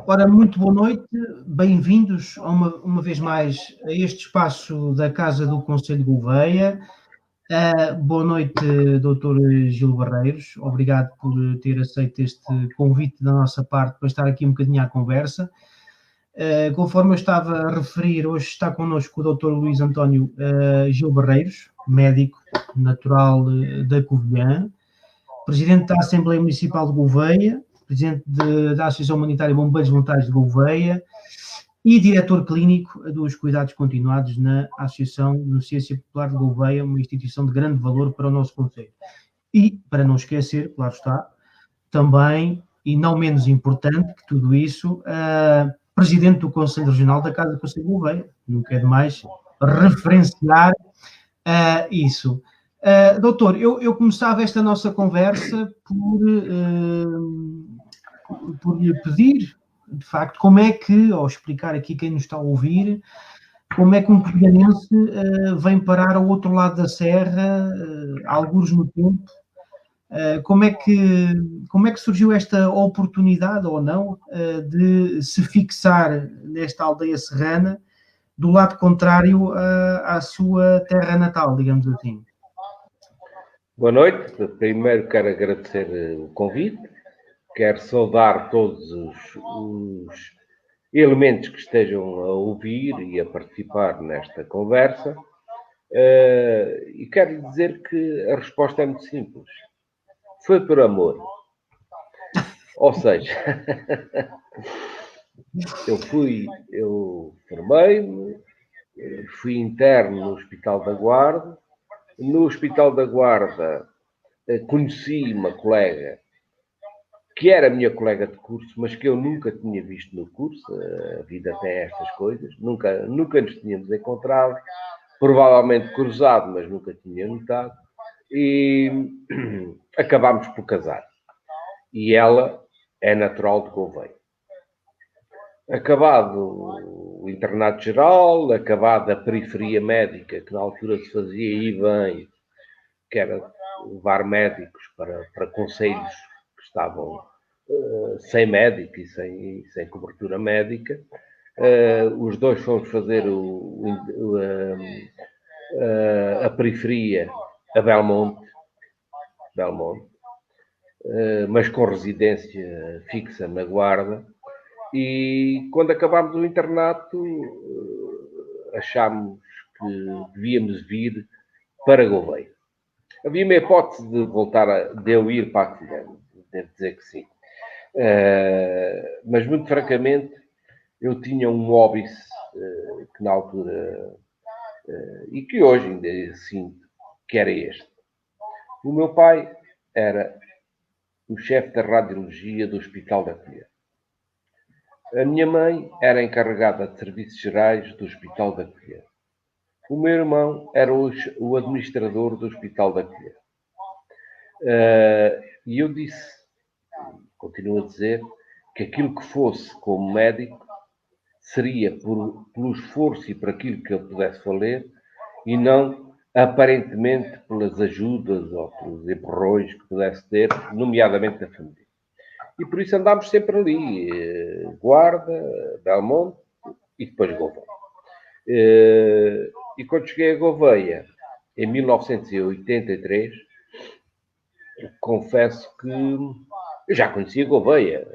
Ora, muito boa noite, bem-vindos uma vez mais a este espaço da Casa do Conselho de Gouveia. Boa noite, Dr. Gil Barreiros, obrigado por ter aceito este convite da nossa parte para estar aqui um bocadinho à conversa. Conforme eu estava a referir, hoje está connosco o Dr. Luís António Gil Barreiros, médico natural da Covilhã, presidente da Assembleia Municipal de Gouveia, presidente da Associação Humanitária Bombeiros Voluntários de Gouveia e diretor clínico dos cuidados continuados na Associação de Beneficência Popular de Gouveia, uma instituição de grande valor para o nosso concelho. E, para não esquecer, claro está, também, e não menos importante que tudo isso, presidente do Conselho Regional da Casa do Conselho de Gouveia. Nunca é demais referenciar isso. Doutor, eu começava esta nossa conversa por lhe pedir, de facto, como é que, ou explicar aqui quem nos está a ouvir, como é que um covilhanense vem parar ao outro lado da serra, algures no tempo, como é que surgiu esta oportunidade, ou não, de se fixar nesta aldeia serrana, do lado contrário à sua terra natal, digamos assim? Boa noite. Primeiro quero agradecer o convite. Quero saudar todos os elementos que estejam a ouvir e a participar nesta conversa. E quero dizer que a resposta é muito simples. Foi por amor. Ou seja, eu formei-me, fui interno no Hospital da Guarda. No Hospital da Guarda conheci uma colega que era minha colega de curso, mas que eu nunca tinha visto no curso. A vida tem estas coisas. Nunca nos tínhamos encontrado. Provavelmente cruzado, mas nunca tinha notado. E acabámos por casar. E ela é natural de Gouveia. Acabado o internato geral, acabada a periferia médica, que na altura se fazia aí bem, que era levar médicos para concelhos que estavam sem médico e sem cobertura médica. Os dois fomos fazer a periferia a Belmonte, mas com residência fixa na Guarda. E quando acabámos o internato, achámos que devíamos vir para Gouveia. Havia uma hipótese de eu ir para a Covilhã, devo dizer que sim. Mas, muito francamente, eu tinha um hobby que na altura, e que hoje ainda sinto, que era este. O meu pai era o chefe da radiologia do Hospital da Covilhã. A minha mãe era encarregada de serviços gerais do Hospital da Covilhã. O meu irmão era o administrador do Hospital da Covilhã. E eu disse, continuo a dizer, que aquilo que fosse como médico seria pelo esforço e por aquilo que eu pudesse fazer e não aparentemente pelas ajudas ou pelos empurrões que pudesse ter, nomeadamente da família. E por isso andámos sempre ali, Guarda, Belmonte e depois Gouveia. E quando cheguei a Gouveia, em 1983, confesso que eu já conhecia Gouveia.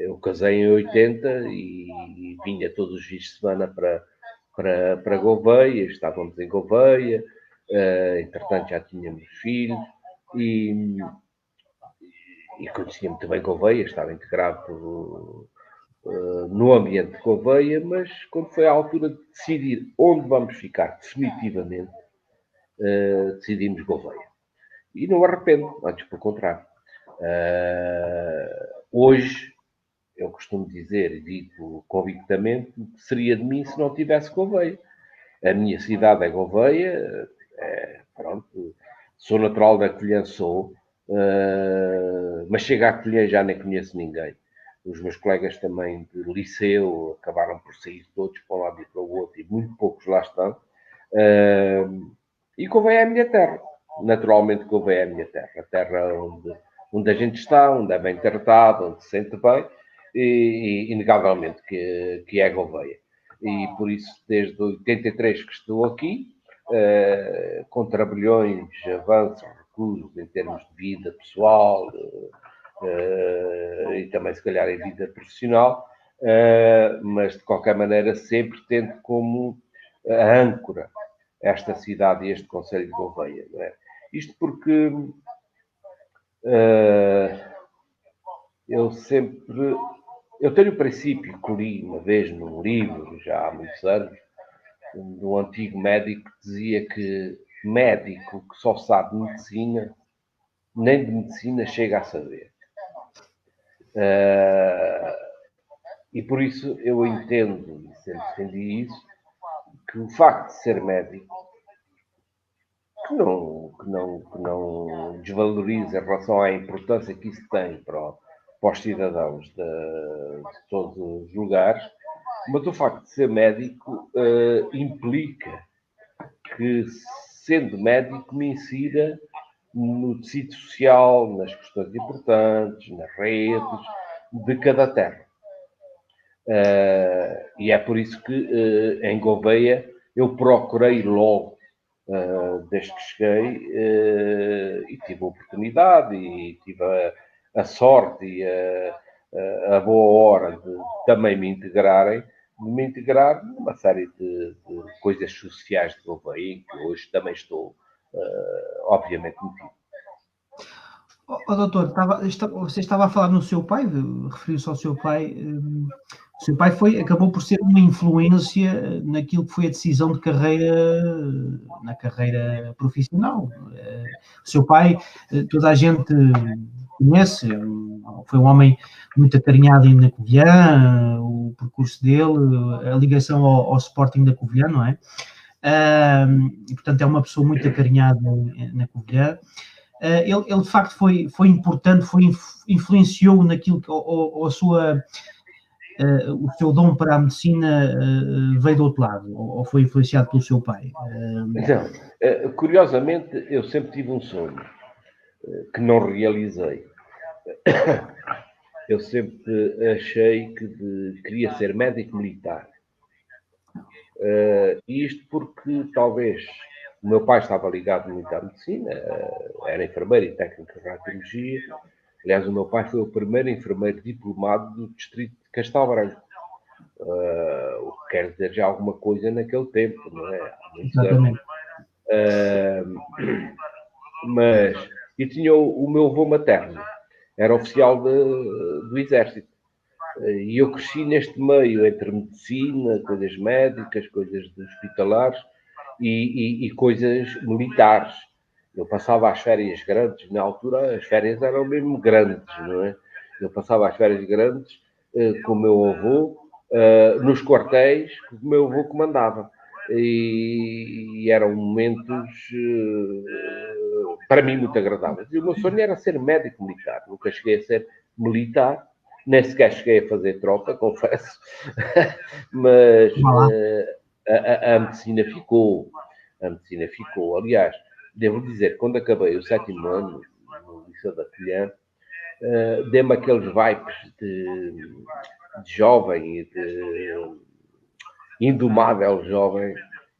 Eu casei em 80 e vinha todos os dias de semana para Gouveia, estávamos em Gouveia, entretanto já tínhamos filhos e conhecia muito bem Gouveia, estava integrado no ambiente de Gouveia, mas quando foi a altura de decidir onde vamos ficar definitivamente, decidimos Gouveia. E não arrependo, antes pelo contrário. Hoje, eu costumo dizer, e digo convictamente, que seria de mim se não tivesse Gouveia. A minha cidade é Gouveia, pronto, sou natural da Covilhã, mas chego à Covilhã já nem conheço ninguém. Os meus colegas também de liceu acabaram por sair todos para um lado e para o outro, e muito poucos lá estão. E Gouveia é a minha terra. Naturalmente Gouveia é a minha terra. A terra onde a gente está, onde é bem tratado, onde se sente bem. inegavelmente, que é Gouveia. E por isso, desde 83 que estou aqui, com trabalhões, avanços, recusos em termos de vida pessoal e também, se calhar, em vida profissional, mas de qualquer maneira sempre tendo como âncora esta cidade e este Concelho de Gouveia. Não é? Isto porque eu tenho o princípio que li uma vez num livro, já há muitos anos, de um antigo médico que dizia que médico que só sabe medicina, nem de medicina chega a saber. E por isso eu entendo, e sempre defendi isso, que o facto de ser médico, que não desvaloriza em relação à importância que isso tem para os cidadãos de todos os lugares, mas o facto de ser médico implica que, sendo médico, me insira no tecido social, nas questões importantes, nas redes de cada terra. E é por isso que em Gouveia eu procurei logo, desde que cheguei, e tive a oportunidade e tive a sorte e a boa hora de também me integrar numa série de coisas sociais de Gouveia, em que hoje também estou, obviamente, metido. Doutor, você estava a falar no seu pai, referiu-se ao seu pai. O seu pai acabou por ser uma influência naquilo que foi a decisão de carreira, na carreira profissional. O seu pai, toda a gente conhece, foi um homem muito acarinhado na Covilhã, o percurso dele, a ligação ao Sporting da Covilhã, não é? E, portanto, é uma pessoa muito acarinhada na Covilhã. Ele de facto foi importante, influenciou naquilo que o seu dom para a medicina veio do outro lado, ou foi influenciado pelo seu pai? Não, curiosamente, eu sempre tive um sonho que não realizei. Eu sempre achei que queria ser médico militar. Isto porque talvez o meu pai estava ligado muito à medicina, era enfermeiro e técnico de radiologia. Aliás, o meu pai foi o primeiro enfermeiro diplomado do distrito de Castelo Branco. O que quer dizer já alguma coisa naquele tempo, não é? Há muitos anos. Mas eu tinha o meu avô materno, era oficial do Exército. E eu cresci neste meio entre medicina, coisas médicas, coisas hospitalares e coisas militares. Eu passava as férias grandes, na altura as férias eram mesmo grandes, não é? Eu passava as férias grandes com o meu avô nos quartéis que o meu avô comandava. E eram momentos para mim muito agradáveis. E o meu sonho era ser médico militar. Nunca cheguei a ser militar, nem sequer cheguei a fazer tropa, confesso, mas a medicina ficou. A medicina ficou. Aliás, devo dizer, quando acabei o 7º ano no Liceu da Covilhã, dei-me aqueles vibes de jovem e de indomável jovem,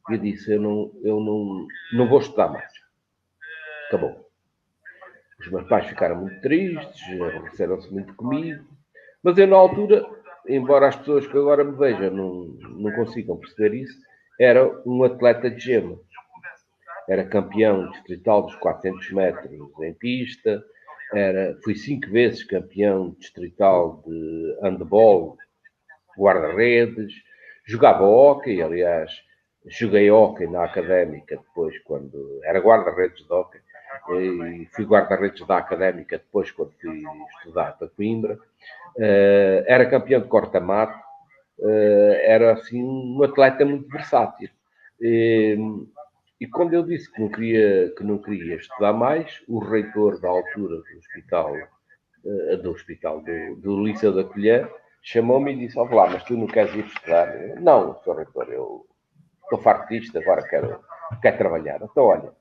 e eu disse, eu não vou estudar mais. Acabou. Os meus pais ficaram muito tristes, aborreceram-se muito comigo, mas eu, na altura, embora as pessoas que agora me vejam não consigam perceber isso, era um atleta de gema. Era campeão distrital dos 400 metros em pista, fui 5 vezes campeão distrital de handball, guarda-redes, jogava hóquei, aliás, joguei hóquei na Académica depois, quando era guarda-redes de hóquei, e fui guarda-redes da Académica depois, quando fui estudar para Coimbra. Era campeão de corta-mato, era assim um atleta muito versátil. E quando eu disse que não queria estudar mais, o reitor da altura do hospital do Liceu da Covilhã chamou-me e disse, lá, mas tu não queres ir estudar? Não, Sr. Reitor, eu estou farto disto, agora quero trabalhar. Então, olha,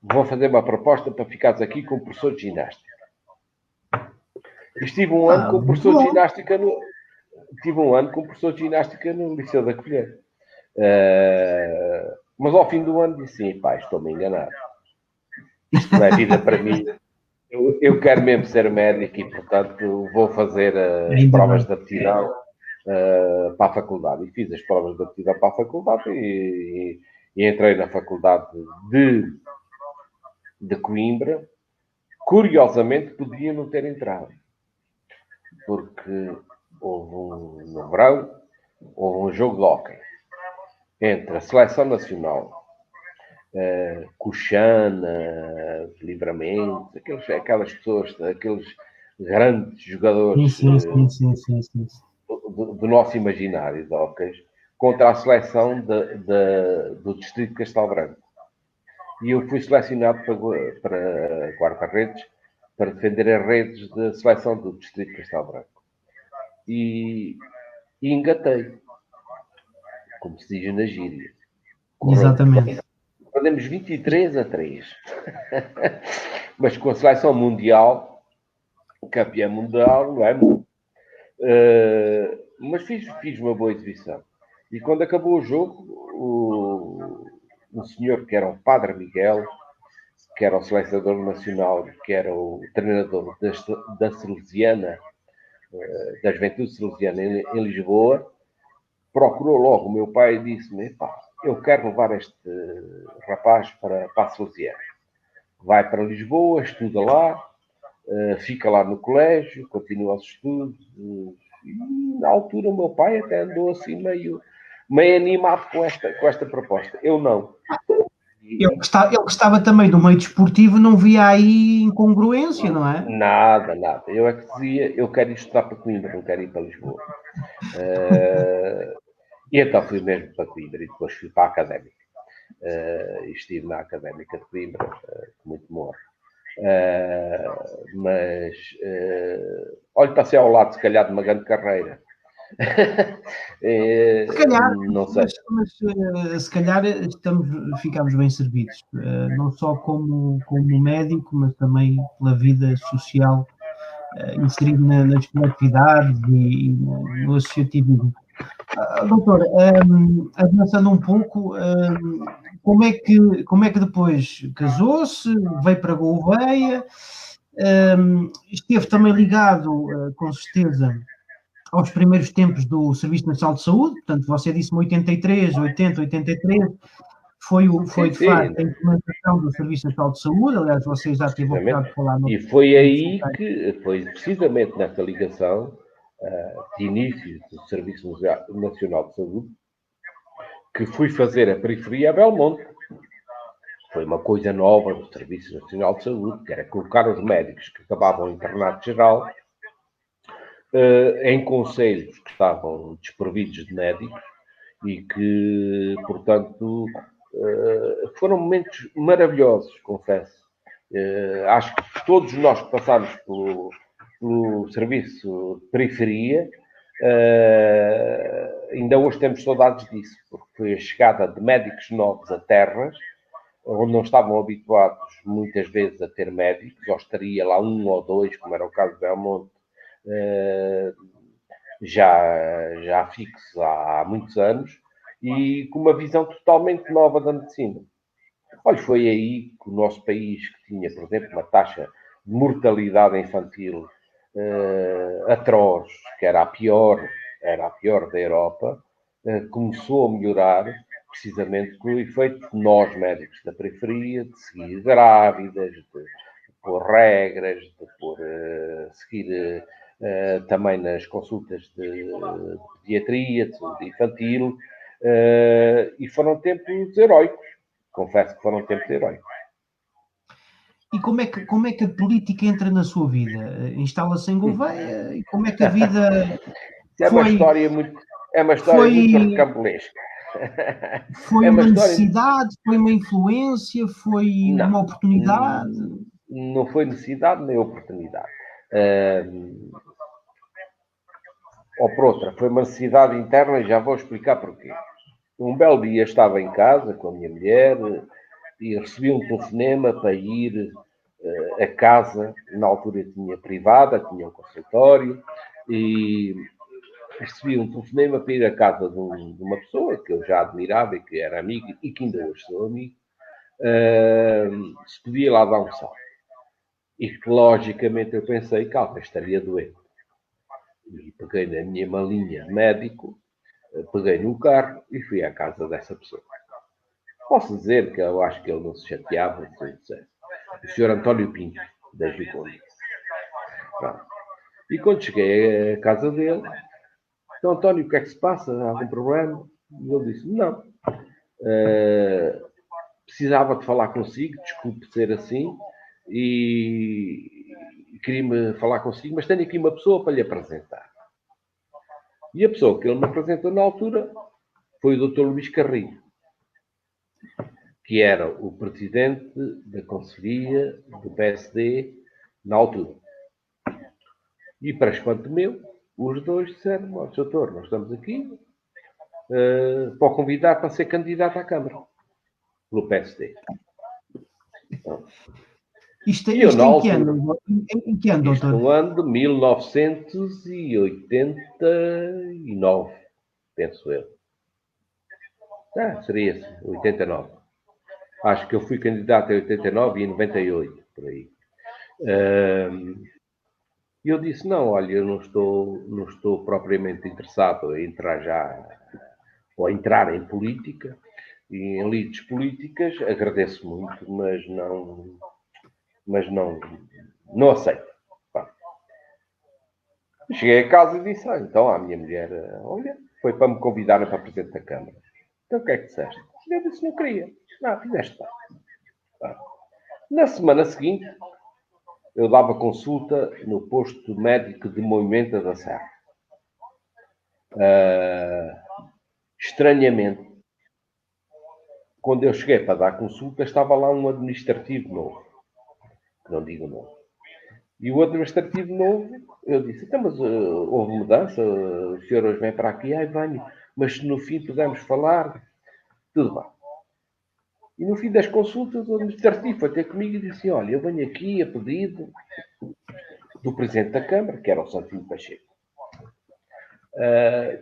vou fazer uma proposta para ficares aqui como professor de ginástica. Estive um ano com professor de ginástica no Liceu da Colher. Mas ao fim do ano disse assim, pá, estou-me a enganar. Isto não é vida para mim. Eu quero mesmo ser médico e, portanto, vou fazer as provas de aptidão para a faculdade. E fiz as provas de aptidão para a faculdade e entrei na faculdade de Coimbra. Curiosamente, podia não ter entrado. Porque no verão, houve um jogo de hóquei entre a Seleção Nacional, Cuxana, Livramento, aquelas pessoas, aqueles grandes jogadores do nosso imaginário de hóqueis, contra a seleção do Distrito de Castelo Branco. E eu fui selecionado para guarda-redes, para defender as redes da seleção do Distrito de Castelo Branco. E engatei, como se diz na gíria. Exatamente. Perdemos 23-3. Mas com a seleção mundial, campeã mundial, não é? Mas fiz uma boa exibição. E quando acabou o jogo, um senhor que era o Padre Miguel, que era o selecionador nacional, que era o treinador da Salesiana, da Juventude Salesiana em Lisboa, procurou logo o meu pai e disse-me, pá, eu quero levar este rapaz para a Salesiana. Vai para Lisboa, estuda lá, fica lá no colégio, continua os estudos. E na altura o meu pai até andou assim meio animado com esta proposta. Eu não. Ele gostava também do meio desportivo, não via aí incongruência, não é? Nada. Eu é que dizia, eu quero ir estudar para Coimbra, não quero ir para Lisboa. E então fui mesmo para Coimbra e depois fui para a Académica. Estive na Académica de Coimbra, com muito honra. Mas olha, passei ao lado, se calhar, de uma grande carreira. Se calhar, não sei. Mas se calhar ficamos bem servidos, não só como médico, mas também pela vida social, inserido nas coletividades e no associativismo. Doutor, avançando um pouco, como é que depois casou-se, veio para Gouveia, esteve também ligado, com certeza, aos primeiros tempos do Serviço Nacional de Saúde, portanto, você disse-me 83, 80, 83, foi de facto a implementação do Serviço Nacional de Saúde, aliás, você já teve a oportunidade de falar. E foi aí que, foi precisamente nessa ligação, de início do Serviço Nacional de Saúde, que fui fazer a periferia a Belmonte. Foi uma coisa nova do Serviço Nacional de Saúde, que era colocar os médicos que acabavam o internato geral em concelhos que estavam desprovidos de médicos e que, portanto, foram momentos maravilhosos, confesso. Acho que todos nós que passámos pelo serviço de periferia, ainda hoje temos saudades disso, porque foi a chegada de médicos novos a terras, onde não estavam habituados muitas vezes a ter médicos, ou estaria lá um ou dois, como era o caso de Belmonte, já fixo há muitos anos, e com uma visão totalmente nova da medicina. Olha, foi aí que o nosso país, que tinha, por exemplo, uma taxa de mortalidade infantil atroz, que era a pior da Europa, começou a melhorar precisamente pelo efeito de nós, médicos da periferia, de seguir grávidas, de pôr regras, de seguir também nas consultas de pediatria, de saúde infantil, e foram tempos heróicos. Confesso que foram tempos heróicos. E como é que a política entra na sua vida? Instala-se em Gouveia? E como é que a vida É uma história muito recambulesca. Foi uma necessidade, foi uma influência, foi uma oportunidade? Não foi necessidade nem oportunidade. Ou por outra, foi uma necessidade interna e já vou explicar porquê. Um belo dia estava em casa com a minha mulher e recebi um telefonema para ir A casa, na altura, tinha privada, tinha um consultório e recebi um telefonema para ir à casa de uma pessoa que eu já admirava e que era amigo e que ainda hoje sou amigo, se podia lá dar um salto. E que, logicamente, eu pensei que alguém estaria doente. E peguei na minha malinha de médico, peguei no carro e fui à casa dessa pessoa. Posso dizer que eu acho que ele não se chateava se eu dissesse. O Sr. António Pinto, da Gicone. E quando cheguei à casa dele, então, António, o que é que se passa? Há algum problema? E ele disse, não. Precisava de falar consigo, desculpe ser assim, e queria-me falar consigo, mas tenho aqui uma pessoa para lhe apresentar. E a pessoa que ele me apresentou na altura foi o Dr. Luís Carrilho, que era o presidente da Conselhia do PSD na altura. E para espanto meu, os dois disseram, doutor, nós estamos aqui para o convidar para ser candidato à Câmara, pelo PSD. Isto E eu, na em que altura, ano? Em que ano, isto doutor? no ano de 1989, penso eu. Seria esse, 89. Acho que eu fui candidato em 89 e em 98, por aí. E eu disse, não, olha, eu não estou propriamente interessado em entrar já, ou entrar em política, e em lides políticas, agradeço muito, mas não aceito. Pá. Cheguei a casa e disse, então à minha mulher, olha, foi para me convidar para presidente da Câmara. Então o que é que disseste? Eu disse, não queria. Não, fizeste bem. Na semana seguinte, eu dava consulta no posto médico de Moimenta da Serra. Estranhamente, quando eu cheguei para dar consulta, estava lá um administrativo novo. Não digo novo. E o administrativo novo, eu disse, então, mas houve mudança, o senhor hoje vem para aqui, venho, mas se no fim pudermos falar, tudo bem. E no fim das consultas, o administrativo foi ter comigo e disse, olha, eu venho aqui a pedido do Presidente da Câmara, que era o Santinho Pacheco,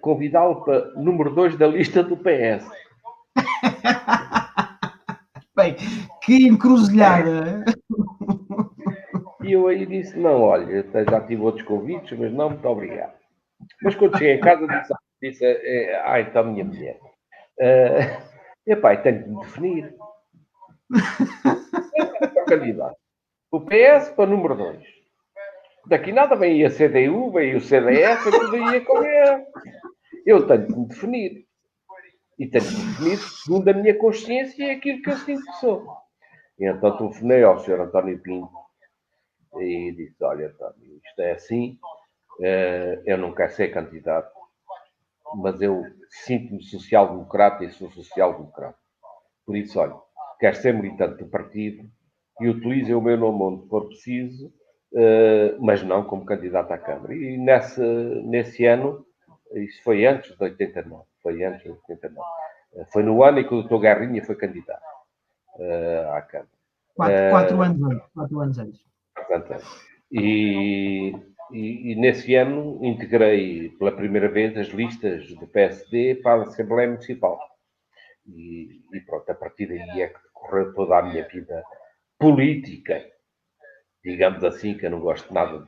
convidá-lo para número 2 da lista do PS. Bem, que encruzilhada! E eu aí disse, não, olha, já tive outros convites, mas não, muito obrigado. Mas quando cheguei a casa, disse então, minha mulher, epá, tenho que me definir. Para candidato. O PS para número 2. Daqui nada vem a CDU, vem o CDS, tudo ia com ele. Eu tenho que me definir. E tenho que me definir segundo a minha consciência e aquilo que eu sinto que sou. E então telefonei ao Sr. António Pinto e disse, olha, António, isto é assim, eu não quero ser candidato, mas eu sinto-me social-democrata e sou social-democrata. Por isso, olha, quero ser militante do partido e utilize o meu nome onde for preciso, mas não como candidato à Câmara. E nesse ano, isso foi antes de 89, foi no ano em que o Dr. Garrinha foi candidato à Câmara. 4 anos antes. 4 anos antes. E nesse ano integrei pela primeira vez as listas do PSD para a Assembleia Municipal. E pronto, a partir daí é que decorreu toda a minha vida política, digamos assim, que eu não gosto nada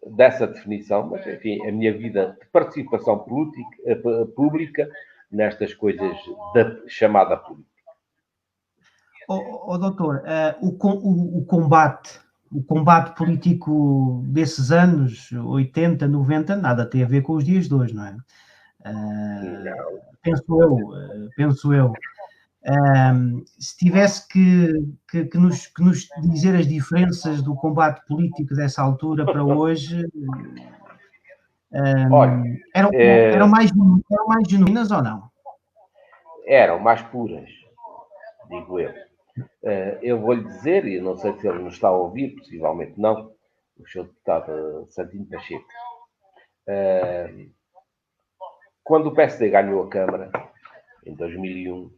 dessa definição, mas enfim, a minha vida de participação pública nestas coisas da chamada política. Doutor, o combate político desses anos, 80, 90, nada tem a ver com os dias de hoje, não é? Penso eu. Se tivesse que nos dizer as diferenças do combate político dessa altura para hoje, Olha, eram mais genuínas ou não? Eram mais puras, digo eu. Eu vou-lhe dizer, e não sei se ele nos está a ouvir, possivelmente não, o Sr. Deputado Santinho Pacheco. Quando o PSD ganhou a Câmara, em 2001,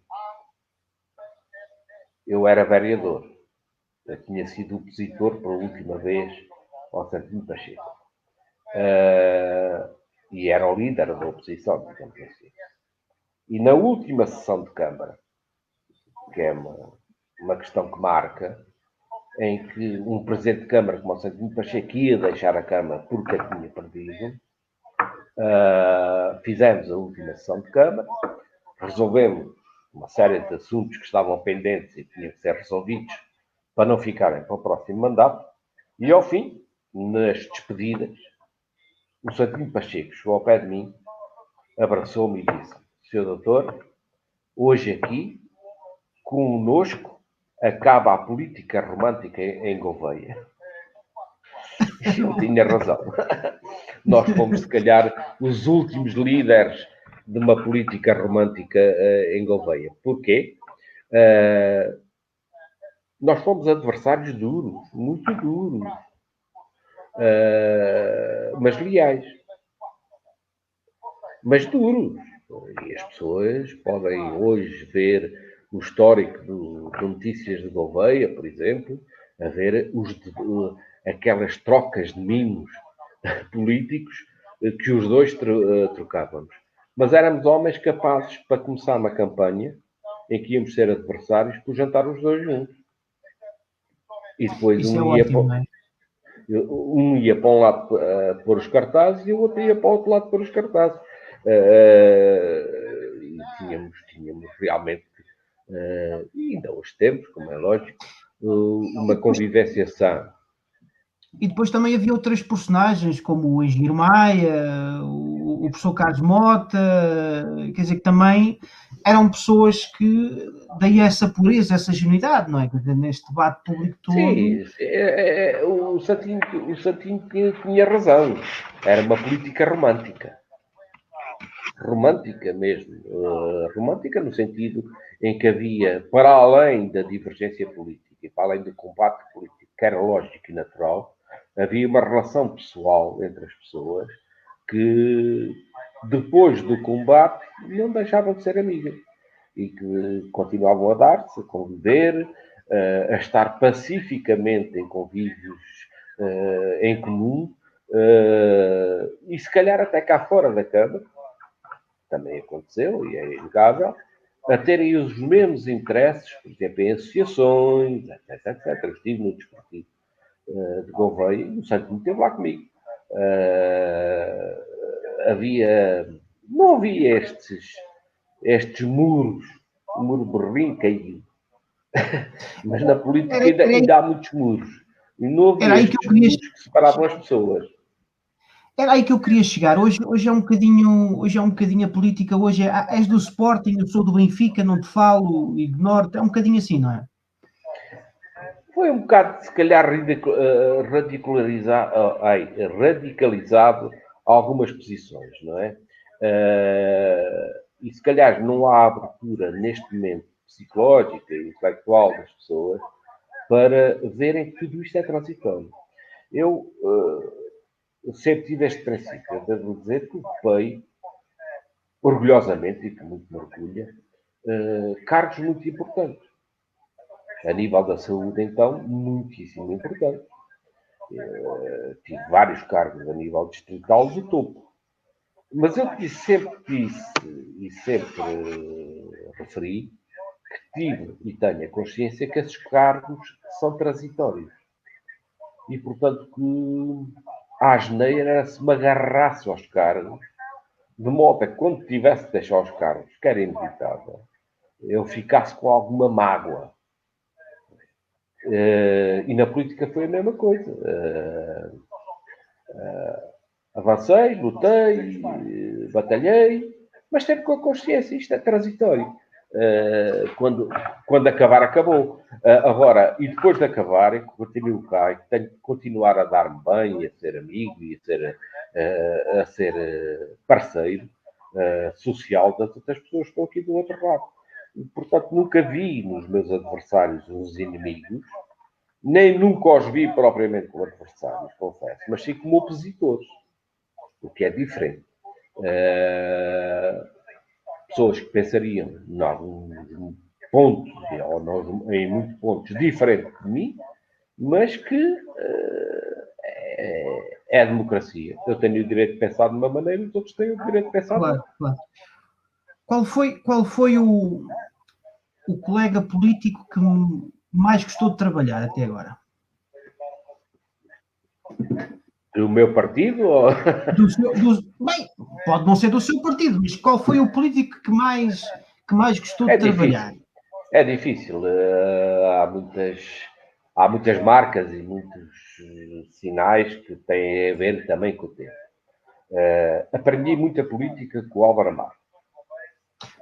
eu era vereador. Eu tinha sido opositor pela última vez ao Santinho Pacheco. E era o líder da oposição, digamos assim. E na última sessão de Câmara, que é uma questão que marca, em que um presidente de Câmara como o Santinho Pacheco ia deixar a Câmara porque a tinha perdido, fizemos a última sessão de Câmara, resolvemos uma série de assuntos que estavam pendentes e que tinham que ser resolvidos para não ficarem para o próximo mandato, e ao fim, nas despedidas, o Santinho Pacheco chegou ao pé de mim, abraçou-me e disse: Senhor Doutor, hoje aqui, conosco, acaba a política romântica em Gouveia. E eu tinha razão. Nós fomos, se calhar, os últimos líderes de uma política romântica em Gouveia. Porquê? Nós fomos adversários duros, muito duros, mas leais. Mas duros. E as pessoas podem hoje ver o histórico de Notícias de Gouveia, por exemplo, a ver aquelas trocas de mimos políticos que os dois trocávamos. Mas éramos homens capazes, para começar uma campanha em que íamos ser adversários, por jantar os dois juntos. E depois Isso é ótimo, não é? um ia para um lado pôr os cartazes e o outro ia para o outro lado pôr os cartazes. E tínhamos realmente, e ainda hoje temos, como é lógico, uma convivência sã. E depois também havia outras personagens, como o Engenheiro Maia, o professor Carlos Mota, quer dizer, que também eram pessoas que daí essa pureza, essa genuidade, não é? Neste debate público todo. Sim, o Santinho tinha razão. Era uma política romântica. Romântica mesmo. Romântica no sentido em que havia, para além da divergência política e para além do combate político, que era lógico e natural, havia uma relação pessoal entre as pessoas que, depois do combate, não deixavam de ser amigas e que continuavam a dar-se, a conviver, a estar pacificamente em convívios em comum, e se calhar até cá fora da Câmara, também aconteceu e é inegável, a terem os mesmos interesses, por exemplo, em associações, etc. Eu estive no Desportivo de Gouveia e o Santinho esteve lá comigo. Não havia estes muros, o muro de Berlim caiu. Mas na política ainda há muitos muros. E não havia estes muros que separavam as pessoas. Era aí que eu queria chegar. Hoje é um bocadinho a política. Hoje és do Sporting, eu sou do Benfica, não te falo, ignoro-te. É um bocadinho assim, não é? Foi um bocado, se calhar, radicalizado algumas posições, não é? E se calhar não há abertura neste momento psicológica e intelectual das pessoas para verem que tudo isto é transitório. Eu sempre tive este princípio. Eu devo dizer que ocupei, orgulhosamente, e que muito me orgulha, cargos muito importantes. A nível da saúde, então, muitíssimo importante. Tive vários cargos a nível distrital do topo. Mas eu sempre disse e sempre referi que tive e tenho a consciência que esses cargos são transitórios. E, portanto, que a asneira era se me agarrasse aos cargos, de modo a que quando tivesse de deixar os cargos, que era inevitável, eu ficasse com alguma mágoa. E na política foi a mesma coisa. Avancei, lutei, batalhei, mas sempre com a consciência, isto é transitório. Quando acabar, acabou. Agora, e depois de acabar, eu continuo cá e tenho que continuar a dar-me bem, e a ser amigo, e a ser parceiro social das outras pessoas que estão aqui do outro lado. E, portanto, nunca vi nos meus adversários uns inimigos, nem nunca os vi propriamente como adversários, confesso, mas sim como opositores, o que é diferente. Pessoas que pensariam em alguns pontos, ou em muitos pontos, diferente de mim, mas que é a democracia. Eu tenho o direito de pensar de uma maneira e os outros têm o direito de pensar de outra. Claro. Qual foi o colega político que mais gostou de trabalhar até agora? Do meu partido? Ou... Bem, pode não ser do seu partido, mas qual foi o político que mais gostou de trabalhar? É difícil. Há muitas marcas e muitos sinais que têm a ver também com o tempo. Aprendi muita política com o Álvaro Amaro.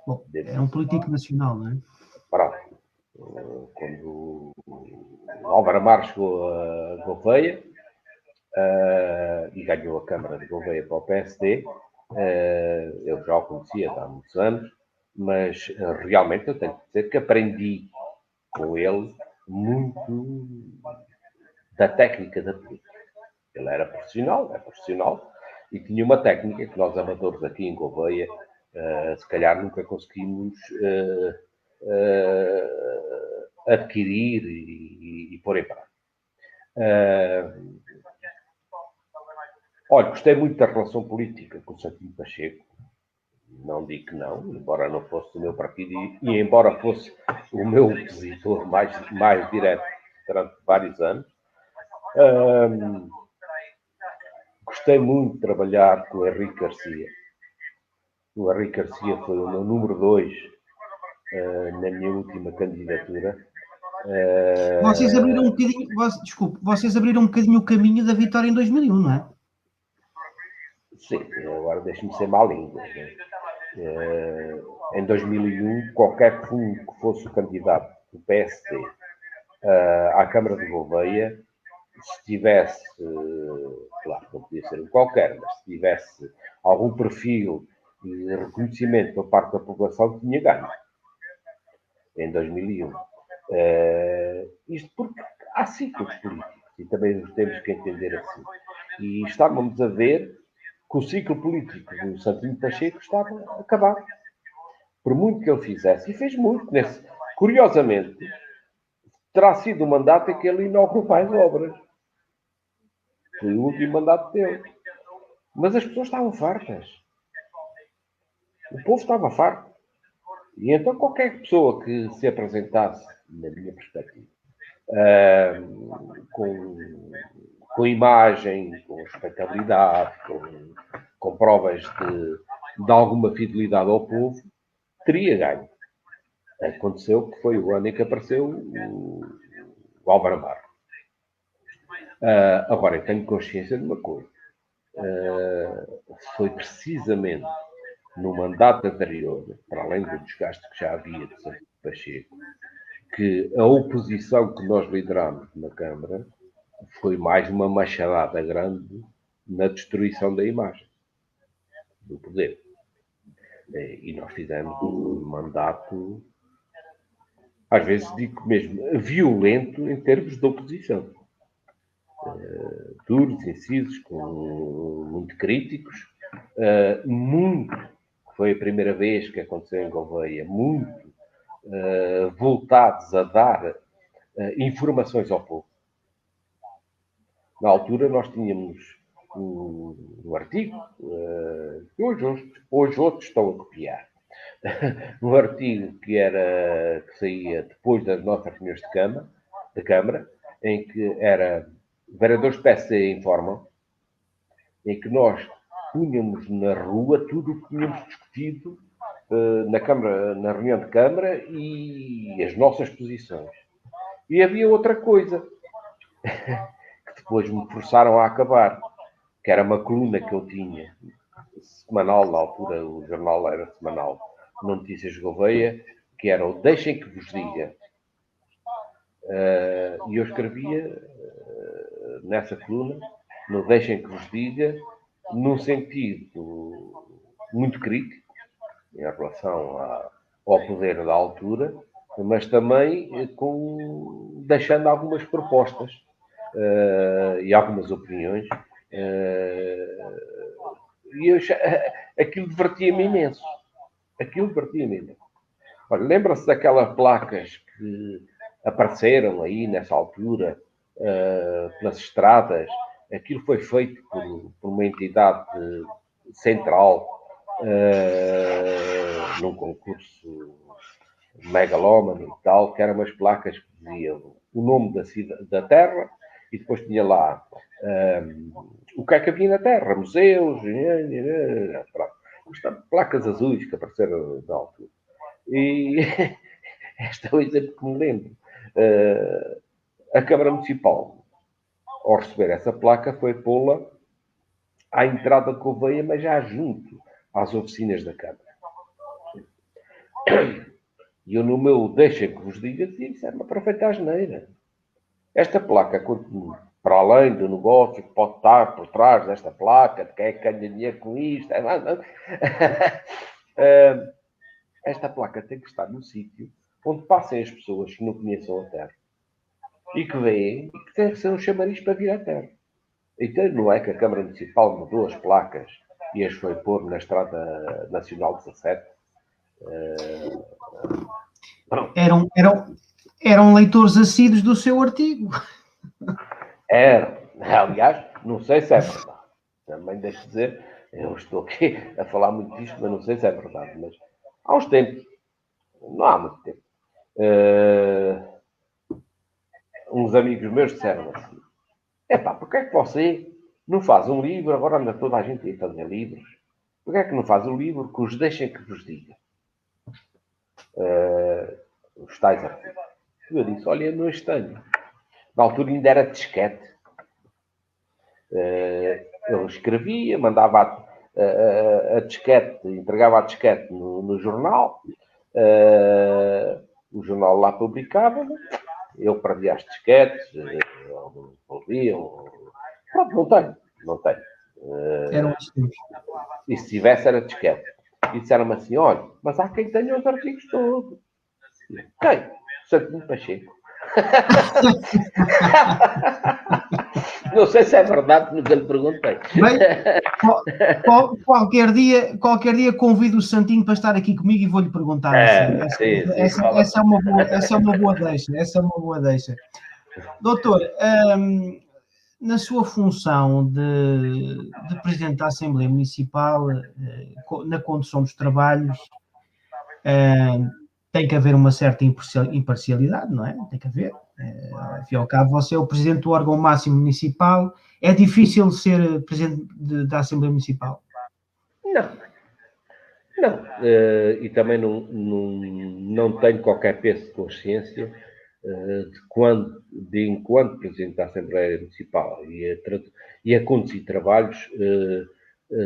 Bom, é um político nacional, não é? Pronto. Quando o Álvaro Amaro chegou a Gouveia e ganhou a Câmara de Gouveia para o PSD, eu já o conhecia há muitos anos, mas realmente eu tenho que dizer que aprendi com ele muito da técnica da política. Ele era profissional, e tinha uma técnica que nós amadores aqui em Gouveia, se calhar nunca conseguimos adquirir e pôr em prática. Olha, gostei muito da relação política com o Santinho Pacheco. Não digo que não, embora não fosse do meu partido e embora fosse o meu opositor mais direto durante vários anos. Gostei muito de trabalhar com o Henrique Garcia. O Henrique Garcia foi o meu número 2 na minha última candidatura. Vocês abriram um bocadinho, vocês abriram um bocadinho o caminho da vitória em 2001, não é? Sim, agora deixe-me ser má língua. Né? Em 2001, qualquer que fosse o candidato do PSD à Câmara de Gouveia, se tivesse, claro, não podia ser um qualquer, mas se tivesse algum perfil de reconhecimento por parte da população, tinha ganho. Em 2001. Isto porque há ciclos políticos e também os temos que entender assim. E estávamos a ver que o ciclo político do Santinho Pacheco estava a acabar. Por muito que ele fizesse, e fez muito nesse. Curiosamente, terá sido o mandato em que ele inaugurou mais obras. Foi o último mandato dele. Mas as pessoas estavam fartas. O povo estava farto. E então qualquer pessoa que se apresentasse, na minha perspectiva, com imagem, com respeitabilidade, com provas de alguma fidelidade ao povo, teria ganho. Aconteceu que foi o ano em que apareceu o Álvaro Amaro. Agora, eu tenho consciência de uma coisa. Foi precisamente no mandato anterior, para além do desgaste que já havia de Santo Pacheco, que a oposição que nós liderámos na Câmara foi mais uma machadada grande na destruição da imagem, do poder. E nós fizemos um mandato, às vezes digo mesmo, violento em termos de oposição. Duros, incisos, muito críticos, muito, foi a primeira vez que aconteceu em Gouveia, muito voltados a dar informações ao povo. Na altura nós tínhamos um artigo, que hoje outros estão a copiar, um artigo que saía depois das nossas reuniões de Câmara, em que era vereadores do PSD informam, em que nós punhamos na rua tudo o que tínhamos discutido na reunião de Câmara e as nossas posições. E havia outra coisa que depois me forçaram a acabar, que era uma coluna que eu tinha, semanal, na altura o jornal era semanal, Notícias de Gouveia, que era o Deixem que vos diga. E eu escrevia nessa coluna, no Deixem que vos diga, num sentido muito crítico, em relação ao poder da altura, mas também deixando algumas propostas e algumas opiniões. E aquilo divertia-me imenso. Olha, lembra-se daquelas placas que apareceram aí nessa altura pelas estradas? Aquilo foi feito por uma entidade central num concurso megalómano e tal, que eram umas placas que diziam o nome da terra e depois tinha lá o que é que havia na terra, museus, placas azuis que apareceram na altura. E esta é o exemplo que me lembro. A Câmara Municipal, ao receber essa placa, foi pô-la à entrada de Gouveia, mas já junto às oficinas da Câmara. E eu, no meu deixa que vos diga, isso é uma perfeita asneira. Esta placa, para além do negócio que pode estar por trás desta placa, de quem é que ganha dinheiro com isto, esta placa tem que estar no sítio onde passem as pessoas que não conheçam a terra e que veem que tem que ser um chamariz para vir à terra. Então não é que a Câmara Municipal mudou as placas e as foi pôr na Estrada Nacional 17? Eram leitores assíduos do seu artigo. Era. Aliás, não sei se é verdade. Também deixo dizer, eu estou aqui a falar muito disto, mas não sei se é verdade. Mas há uns tempos, não há muito tempo, uns amigos meus disseram assim: porque é que você não faz um livro? Agora anda toda a gente a fazer livros. Porque é que não faz um livro que os deixem que vos diga? Os tais artigos. Eu disse: olha, não os tenho. Na altura ainda era disquete. Eu escrevia, mandava a disquete, entregava a disquete no jornal. O jornal lá publicava, eu perdia as disquetes, pronto, não tenho. E se tivesse era disquete. E disseram-me assim: olha, mas há quem tenha os artigos todos. Quem? Santinho Pacheco. Não sei se é verdade, nunca lhe perguntei. Bem, qualquer dia convido o Santinho para estar aqui comigo e vou-lhe perguntar. Essa é uma boa deixa. Doutor, na sua função de Presidente da Assembleia Municipal, na condução dos trabalhos, tem que haver uma certa imparcialidade, não é? Tem que haver. Afinal ao cabo, você é o Presidente do órgão máximo municipal. É difícil ser Presidente da Assembleia Municipal? Não. E também não tenho qualquer peso de consciência enquanto Presidente da Assembleia Municipal e a conduzir trabalhos,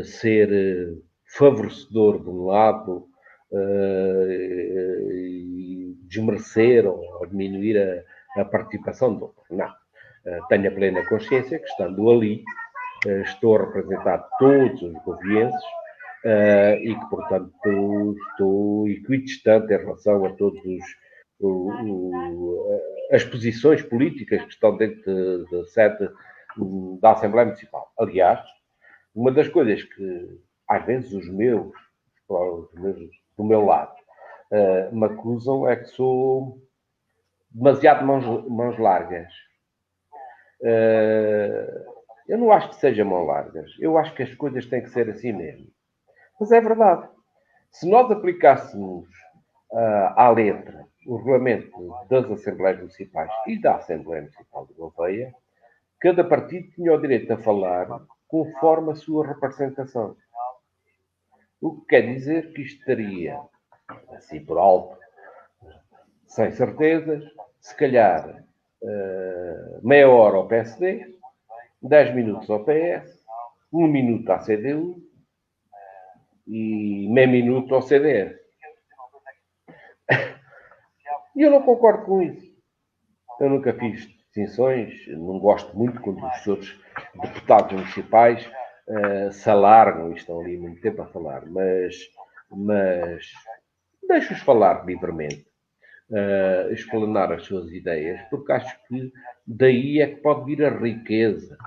ser favorecedor de um lado e desmerecer ou diminuir a participação do outro. Não. Tenho a plena consciência que, estando ali, estou a representar todos os govienses e que, portanto, estou equidistante em relação a todos as posições políticas que estão dentro da sede da Assembleia Municipal. Aliás, uma das coisas que, às vezes, os meus do meu lado me acusam é que sou demasiado mãos largas. Eu não acho que sejam mãos largas. Eu acho que as coisas têm que ser assim mesmo. Mas é verdade. Se nós aplicássemos à letra o regulamento das Assembleias Municipais e da Assembleia Municipal de Gouveia, cada partido tinha o direito a falar conforme a sua representação. O que quer dizer que isto estaria, assim por alto, sem certezas, se calhar meia hora ao PSD, 10 minutos ao PS, 1 minuto à CDU e meio minuto ao CDS. E eu não concordo com isso. Eu nunca fiz distinções, não gosto muito quando os outros deputados municipais se alargam e estão ali muito tempo a falar, mas deixo-os falar livremente, explanar as suas ideias, porque acho que daí é que pode vir a riqueza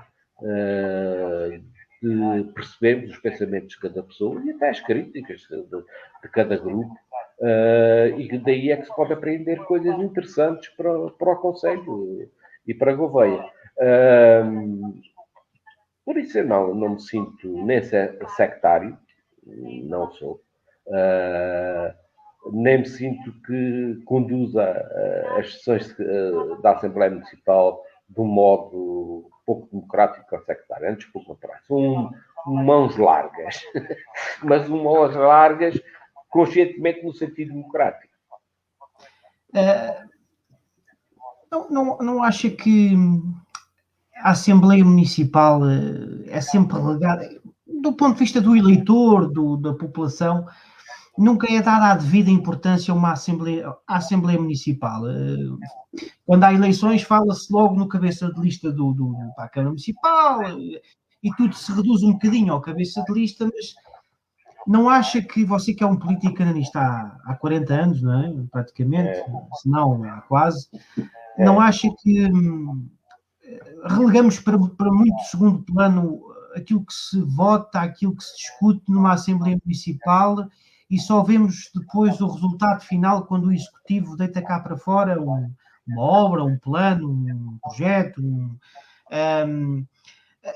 de percebermos os pensamentos de cada pessoa e até as críticas de cada grupo. E daí é que se pode aprender coisas interessantes para o Conselho e para a Gouveia. Por isso eu não me sinto nem sectário, não sou, nem me sinto que conduza as sessões da Assembleia Municipal de um modo pouco democrático ou sectário. Antes, pelo contrário, são mãos largas, mas mãos largas conscientemente no sentido democrático. Não acha que a Assembleia Municipal é sempre relegada, do ponto de vista do eleitor, da população, nunca é dada a devida importância à Assembleia Municipal? Quando há eleições, fala-se logo no cabeça de lista para a Câmara Municipal, e tudo se reduz um bocadinho ao cabeça de lista, mas não acha que você, que é um político cananista há 40 anos, não é? Praticamente, se não há quase, não acha que relegamos para muito segundo plano aquilo que se vota, aquilo que se discute numa Assembleia Municipal, e só vemos depois o resultado final quando o Executivo deita cá para fora uma obra, um plano, um projeto,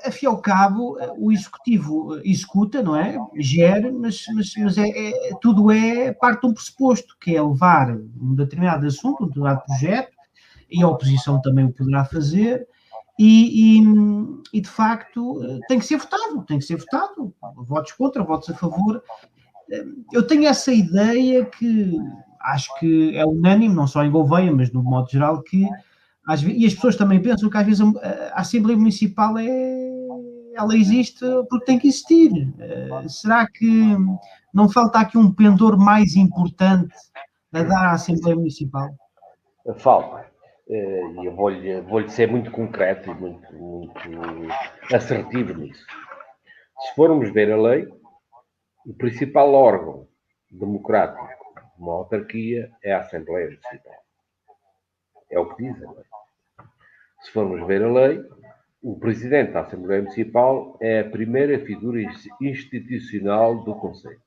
a fim e ao cabo, o Executivo executa, não é? Gera, mas tudo é parte de um pressuposto, que é levar um determinado assunto, um determinado projeto, e a oposição também o poderá fazer, e de facto tem que ser votado, votos contra, votos a favor. Eu tenho essa ideia que acho que é unânime, não só em Gouveia, mas no modo geral, que e as pessoas também pensam que às vezes a Assembleia Municipal ela existe porque tem que existir. Será que não falta aqui um pendor mais importante a dar à Assembleia Municipal? Falta. E eu vou-lhe ser muito concreto e muito assertivo nisso. Se formos ver a lei, o principal órgão democrático de uma autarquia é a Assembleia Municipal. É o que diz a lei. Se formos ver a lei, o Presidente da Assembleia Municipal é a primeira figura institucional do Conselho.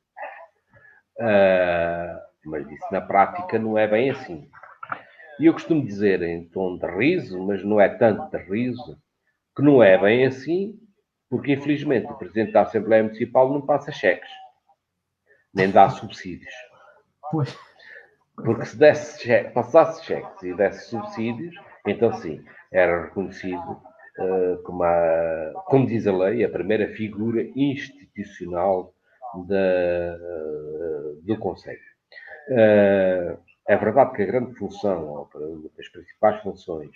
Mas isso na prática não é bem assim. E eu costumo dizer em tom de riso, mas não é tanto de riso, que não é bem assim, porque infelizmente o Presidente da Assembleia Municipal não passa cheques, nem dá subsídios. Pois. Porque se passasse cheques e desse subsídios, então sim, era reconhecido como diz a lei, a primeira figura institucional do Conselho. É verdade que a grande função, ou as principais funções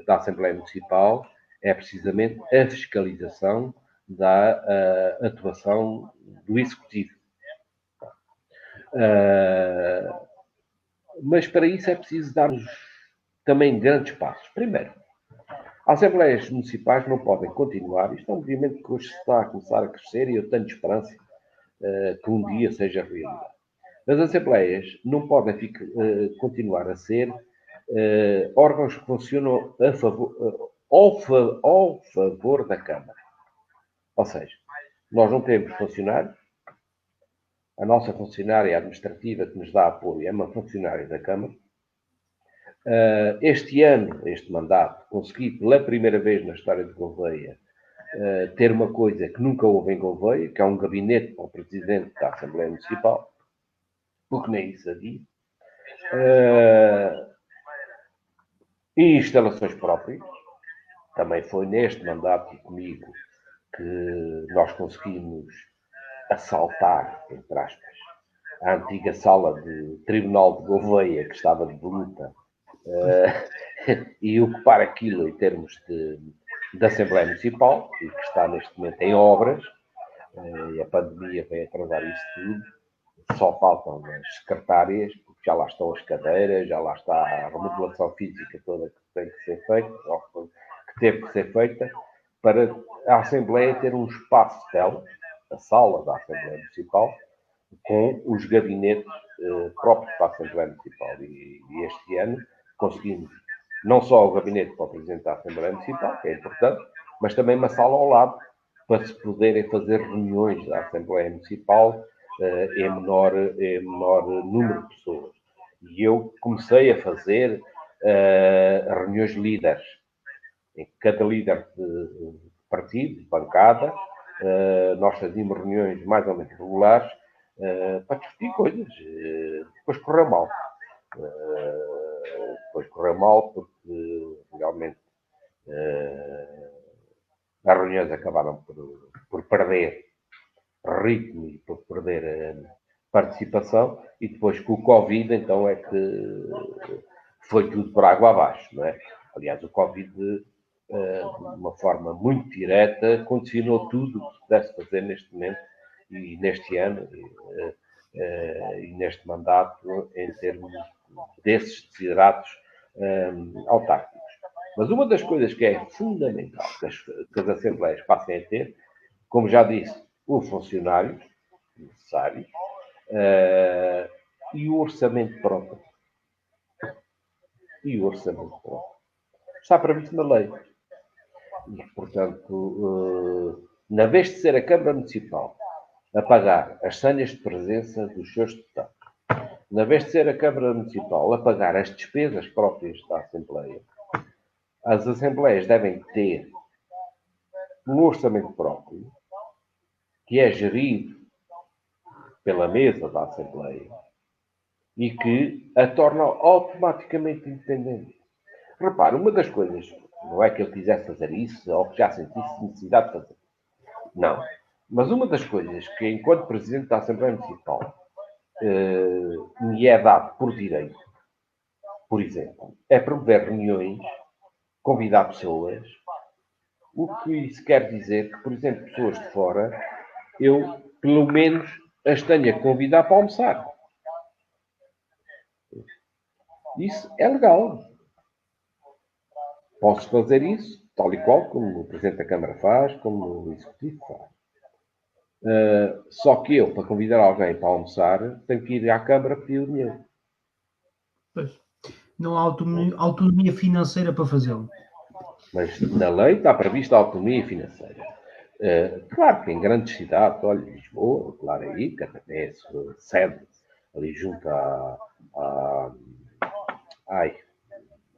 da Assembleia Municipal é precisamente a fiscalização da atuação do Executivo. Mas para isso é preciso dar também grandes passos. Primeiro, as Assembleias Municipais não podem continuar, isto é um movimento que hoje está a começar a crescer e eu tenho esperança que um dia seja realidade. As Assembleias não podem continuar a ser órgãos que funcionam ao favor da Câmara. Ou seja, nós não temos funcionários, a nossa funcionária administrativa que nos dá apoio é uma funcionária da Câmara. Este ano, este mandato, consegui pela primeira vez na história de Gouveia ter uma coisa que nunca houve em Gouveia, que é um gabinete para o Presidente da Assembleia Municipal, porque nem isso havia. E instalações próprias. Também foi neste mandato e comigo que nós conseguimos assaltar, entre aspas, a antiga sala de Tribunal de Gouveia, que estava de luta, e ocupar aquilo em termos de Assembleia Municipal, e que está neste momento em obras, e a pandemia veio atrasar isso tudo. Só faltam as secretárias, porque já lá estão as cadeiras, já lá está a remodelação física toda que tem que ser feita, ou que teve que ser feita, para a Assembleia ter um espaço dela, a sala da Assembleia Municipal, com os gabinetes próprios para a Assembleia Municipal. E este ano conseguimos não só o gabinete para o Presidente da Assembleia Municipal, que é importante, mas também uma sala ao lado, para se poderem fazer reuniões da Assembleia Municipal em menor número de pessoas. E eu comecei a fazer reuniões de líderes, em que cada líder de partido, de bancada, nós fazíamos reuniões mais ou menos regulares para discutir coisas. Depois correu mal. Porque realmente as reuniões acabaram por perder ritmo e por perder participação, e depois com o Covid, então é que foi tudo por água abaixo, não é? Aliás, o Covid, de uma forma muito direta, condicionou tudo o que se pudesse fazer neste momento e neste ano e neste mandato, em termos desses desideratos autárquicos. Mas uma das coisas que é fundamental que as assembleias passem a ter, como já disse, os funcionários necessários e o orçamento próprio. Está previsto na lei. E, portanto, na vez de ser a Câmara Municipal a pagar as senhas de presença dos seus deputados, na vez de ser a Câmara Municipal a pagar as despesas próprias da Assembleia, as Assembleias devem ter um orçamento próprio, que é gerido pela mesa da Assembleia e que a torna automaticamente independente. Repare, uma das coisas, não é que eu quisesse fazer isso ou que já sentisse necessidade de fazer. Não. Mas uma das coisas que, enquanto Presidente da Assembleia Municipal, me é dado por direito, por exemplo, é promover reuniões, convidar pessoas, o que isso quer dizer que, por exemplo, pessoas de fora, eu, pelo menos, as tenho a convidar para almoçar. Isso é legal. Posso fazer isso, tal e qual como o Presidente da Câmara faz, como o Executivo faz. Só que eu, para convidar alguém para almoçar, tenho que ir à Câmara pedir o dinheiro. Pois. Não há autonomia financeira para fazê-lo. Mas na lei está prevista a autonomia financeira. Claro que em grandes cidades, olha, Lisboa, claro aí, que até é sede ali junto à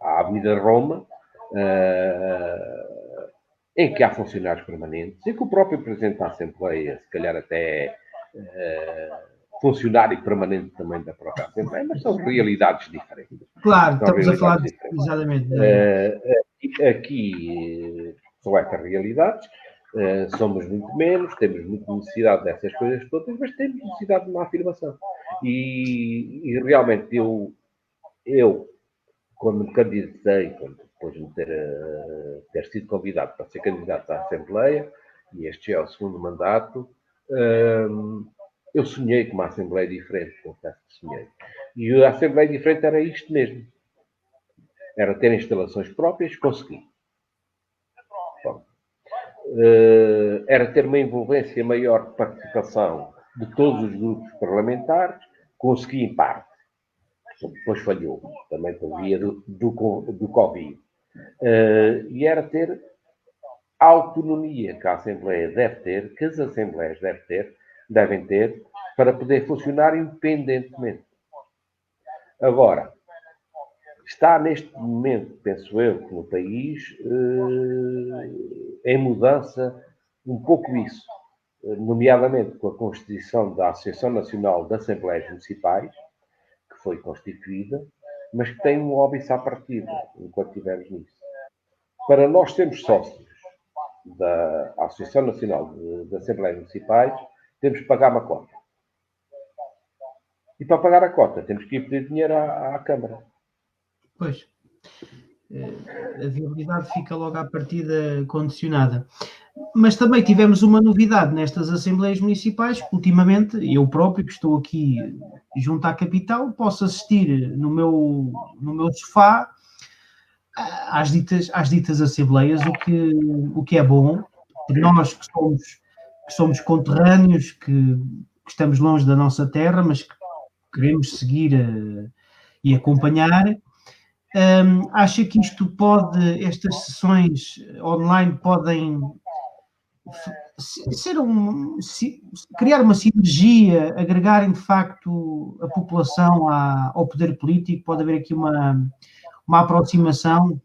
Avenida Roma, em que há funcionários permanentes, e que o próprio Presidente da Assembleia, se calhar até funcionário permanente também da própria Assembleia, mas são realidades diferentes. Claro, estamos a falar exatamente. Aqui são estas realidades, somos muito menos, temos muita necessidade dessas coisas todas, mas temos necessidade de uma afirmação. E realmente eu, quando me candidatei, depois de ter sido convidado para ser candidato à Assembleia, e este é o segundo mandato, eu sonhei com uma Assembleia diferente, confesso que sonhei. E a Assembleia diferente era isto mesmo. Era ter instalações próprias, consegui. Bom, era ter uma envolvência maior de participação de todos os grupos parlamentares, consegui em parte. Depois falhou, também por via do Covid. E era ter a autonomia que a Assembleia deve ter, que as Assembleias devem ter, para poder funcionar independentemente. Agora, está neste momento, penso eu, no país, em mudança um pouco isso, nomeadamente com a constituição da Associação Nacional de Assembleias Municipais, que foi constituída, mas que tem um óbice à partida, enquanto estivermos nisso. Para nós sermos sócios da Associação Nacional de Assembleias Municipais, temos que pagar uma cota. E para pagar a cota, temos que ir pedir dinheiro à Câmara. Pois. A viabilidade fica logo à partida condicionada. Mas também tivemos uma novidade nestas Assembleias Municipais, que ultimamente eu próprio, que estou aqui junto à capital, posso assistir no meu sofá às ditas Assembleias, o que é bom, para nós que somos conterrâneos, que estamos longe da nossa terra, mas que queremos seguir e acompanhar. Acha que estas sessões online podem criar uma sinergia, agregarem de facto a população ao poder político, pode haver aqui uma aproximação?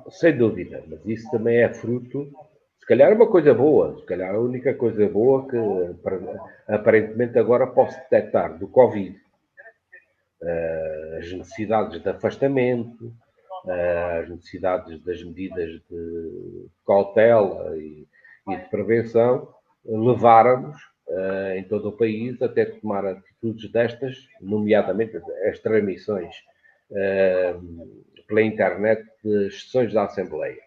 Sem dúvida, mas isso também é fruto, se calhar é uma coisa boa, se calhar a única coisa boa que aparentemente agora posso detectar do Covid, as necessidades de afastamento, as necessidades das medidas de cautela e de prevenção, levaram-nos em todo o país até tomar atitudes destas, nomeadamente as transmissões pela internet de sessões da Assembleia.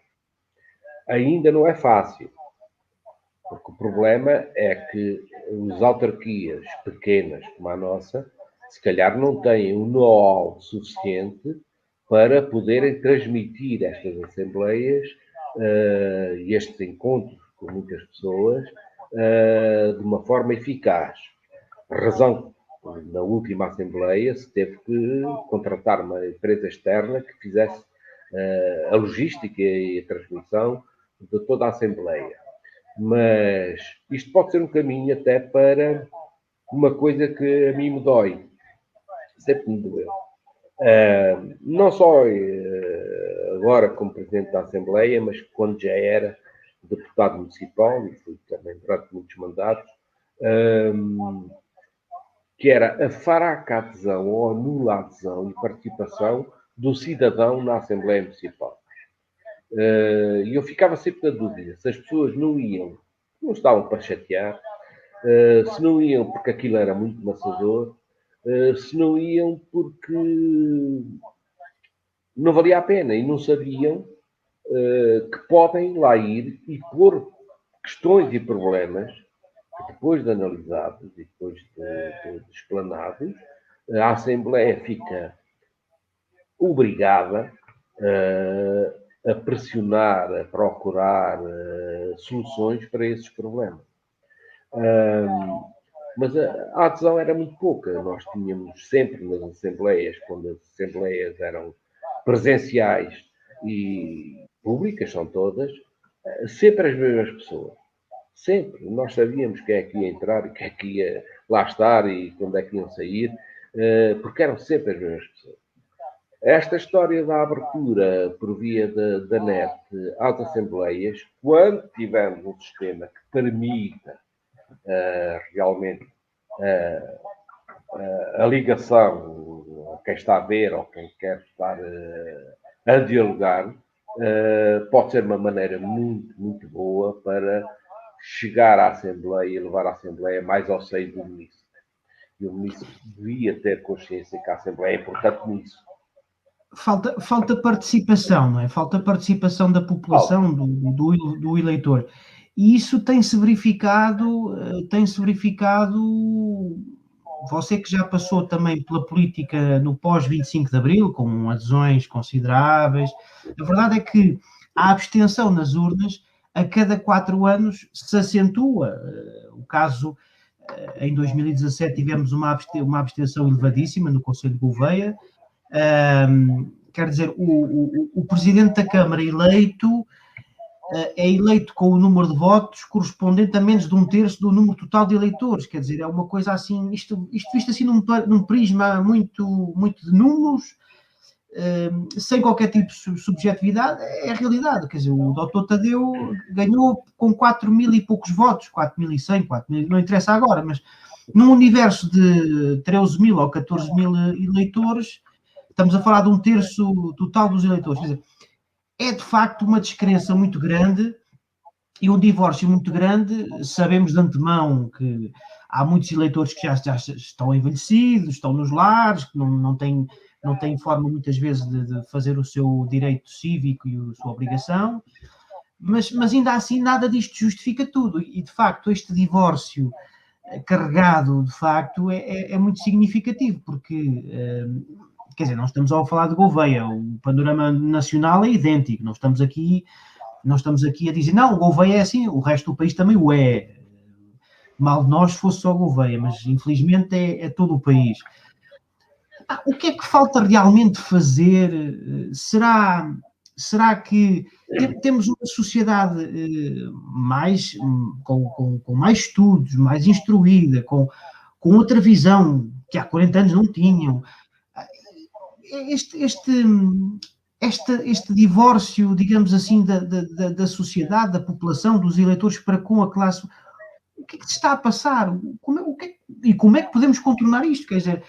Ainda não é fácil, porque o problema é que as autarquias pequenas como a nossa, se calhar não têm um know-how suficiente para poderem transmitir estas assembleias e estes encontros com muitas pessoas de uma forma eficaz. Razão que na última Assembleia se teve que contratar uma empresa externa que fizesse a logística e a transmissão de toda a Assembleia. Mas isto pode ser um caminho até para uma coisa que a mim me dói, sempre me doeu. Não só agora como Presidente da Assembleia, mas quando já era deputado municipal, e fui também durante muitos mandatos, que era a fraca adesão ou a nula adesão e participação do cidadão na Assembleia Municipal. E eu ficava sempre na dúvida se as pessoas não iam, não estavam para chatear, se não iam porque aquilo era muito maçador, se não iam porque não valia a pena e não sabiam que podem lá ir e pôr questões e problemas que depois de analisados e depois de explanados, a Assembleia fica obrigada a pressionar, a procurar soluções para esses problemas. Mas a adesão era muito pouca. Nós tínhamos sempre nas assembleias, quando as assembleias eram presenciais e públicas, são todas, sempre as mesmas pessoas. Sempre. Nós sabíamos quem é que ia entrar e quem é que ia lá estar e quando é que iam sair, porque eram sempre as mesmas pessoas. Esta história da abertura por via da net às assembleias, quando tivermos um sistema que permita realmente a ligação a quem está a ver ou quem quer estar a dialogar, pode ser uma maneira muito, muito boa para chegar à Assembleia e levar a Assembleia mais ao seio do município. E o município devia ter consciência que a Assembleia é importante nisso. Falta participação, não é? Falta participação da população, do eleitor. E isso tem-se verificado, você que já passou também pela política no pós-25 de Abril, com adesões consideráveis, a verdade é que a abstenção nas urnas, a cada 4 anos, se acentua. O caso, em 2017, tivemos uma abstenção elevadíssima no Conselho de Gouveia. Quer dizer, o Presidente da Câmara eleito é eleito com o número de votos correspondente a menos de 1/3 do número total de eleitores. Quer dizer, é uma coisa assim, isto visto assim num prisma muito, muito de números, sem qualquer tipo de subjetividade, é a realidade. Quer dizer, o Dr. Tadeu ganhou com 4.000 e poucos votos, 4.100, 4.000, não interessa agora, mas num universo de 13.000 ou 14.000 eleitores, estamos a falar de 1/3 total dos eleitores. Quer dizer, é de facto uma descrença muito grande e um divórcio muito grande. Sabemos de antemão que há muitos eleitores que já estão envelhecidos, estão nos lares, que não têm forma muitas vezes de fazer o seu direito cívico e a sua obrigação, mas ainda assim nada disto justifica tudo. E de facto este divórcio carregado de facto é muito significativo, porque quer dizer, não estamos a falar de Gouveia, o panorama nacional é idêntico, não estamos aqui a dizer, não, Gouveia é assim, o resto do país também o é. Mal de nós fosse só Gouveia, mas infelizmente é todo o país. O que é que falta realmente fazer? Será Será que temos uma sociedade mais, com mais estudos, mais instruída, com outra visão que há 40 anos não tinham? Este divórcio, digamos assim, da sociedade, da população, dos eleitores para com a classe, o que é que se está a passar? Como é que podemos contornar isto? Quer dizer,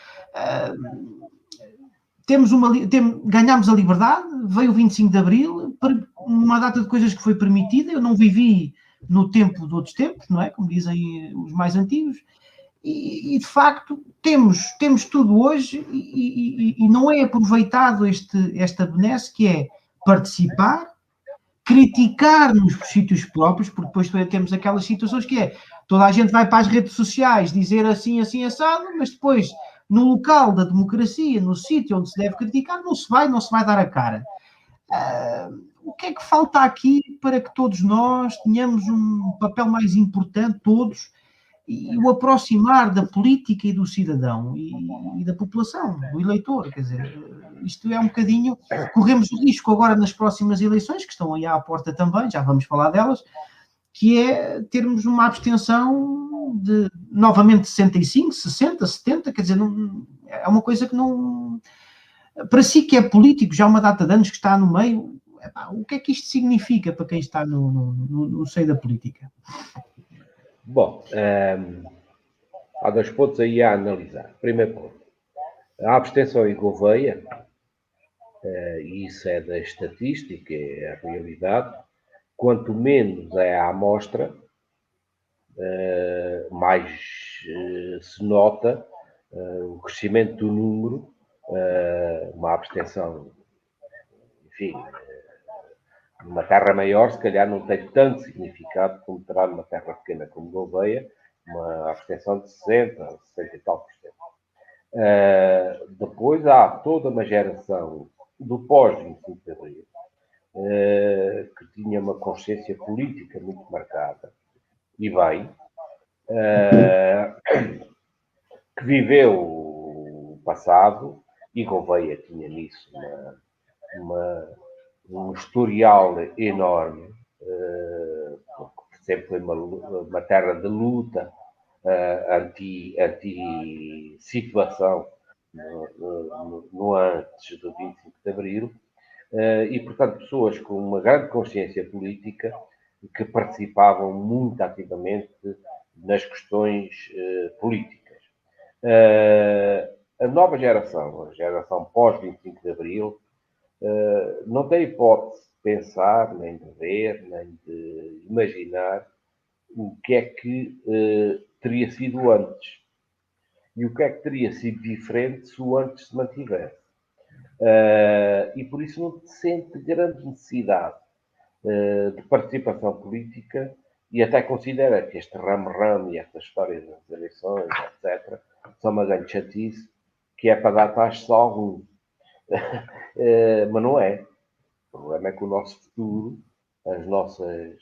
ganhámos a liberdade, veio o 25 de Abril, uma data de coisas que foi permitida, eu não vivi no tempo de outros tempos, não é? Como dizem os mais antigos, e de facto temos tudo hoje e não é aproveitado esta benesse que é participar, criticar nos sítios próprios, porque depois temos aquelas situações que é, toda a gente vai para as redes sociais dizer assim, assim, assado, mas depois no local da democracia, no sítio onde se deve criticar, não se vai dar a cara. O que é que falta aqui para que todos nós tenhamos um papel mais importante, todos, e o aproximar da política e do cidadão e da população, do eleitor? Quer dizer, isto é um bocadinho... Corremos o risco agora nas próximas eleições, que estão aí à porta também, já vamos falar delas, que é termos uma abstenção de, novamente, 65, 60, 70, quer dizer, não, é uma coisa que não... Para si que é político, já há uma data de anos que está no meio, o que é que isto significa para quem está no seio da política? Bom, há 2 pontos aí a analisar. Primeiro ponto, a abstenção em Gouveia, e isso é da estatística, é a realidade, quanto menos é a amostra, mais se nota o crescimento do número, uma abstenção, enfim, numa terra maior, se calhar não tem tanto significado como terá numa terra pequena como Gouveia, uma abstenção de 60, 60 e tal por cento. Depois há toda uma geração do pós-25 de Abril que tinha uma consciência política muito marcada, e bem, que viveu o passado, e Gouveia tinha nisso um historial enorme, porque sempre foi uma terra de luta anti-situação no antes do 25 de Abril, e, portanto, pessoas com uma grande consciência política que participavam muito ativamente nas questões políticas. A nova geração, a geração pós-25 de Abril, não tem hipótese de pensar, nem de ver, nem de imaginar o que é que teria sido antes. E o que é que teria sido diferente se o antes se mantivesse. E por isso não se sente grande necessidade de participação política, e até considera que este ramo-ramo e esta história das eleições, etc., são uma grande chatice, que é para dar taxa só algum. Mas não é. O problema é que o nosso futuro, as nossas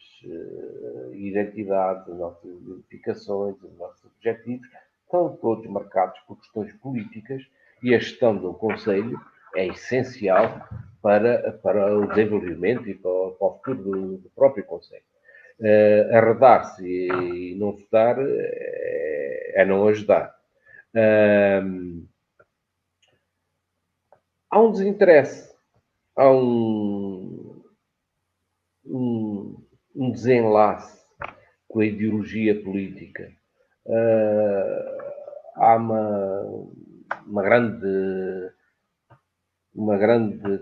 identidades, as nossas identificações, os nossos objetivos, estão todos marcados por questões políticas, e a gestão do Conselho é essencial para o desenvolvimento e para o futuro do próprio Conselho. Arredar-se e não votar é não ajudar. Há um desinteresse, há um desenlace com a ideologia política. Há uma grande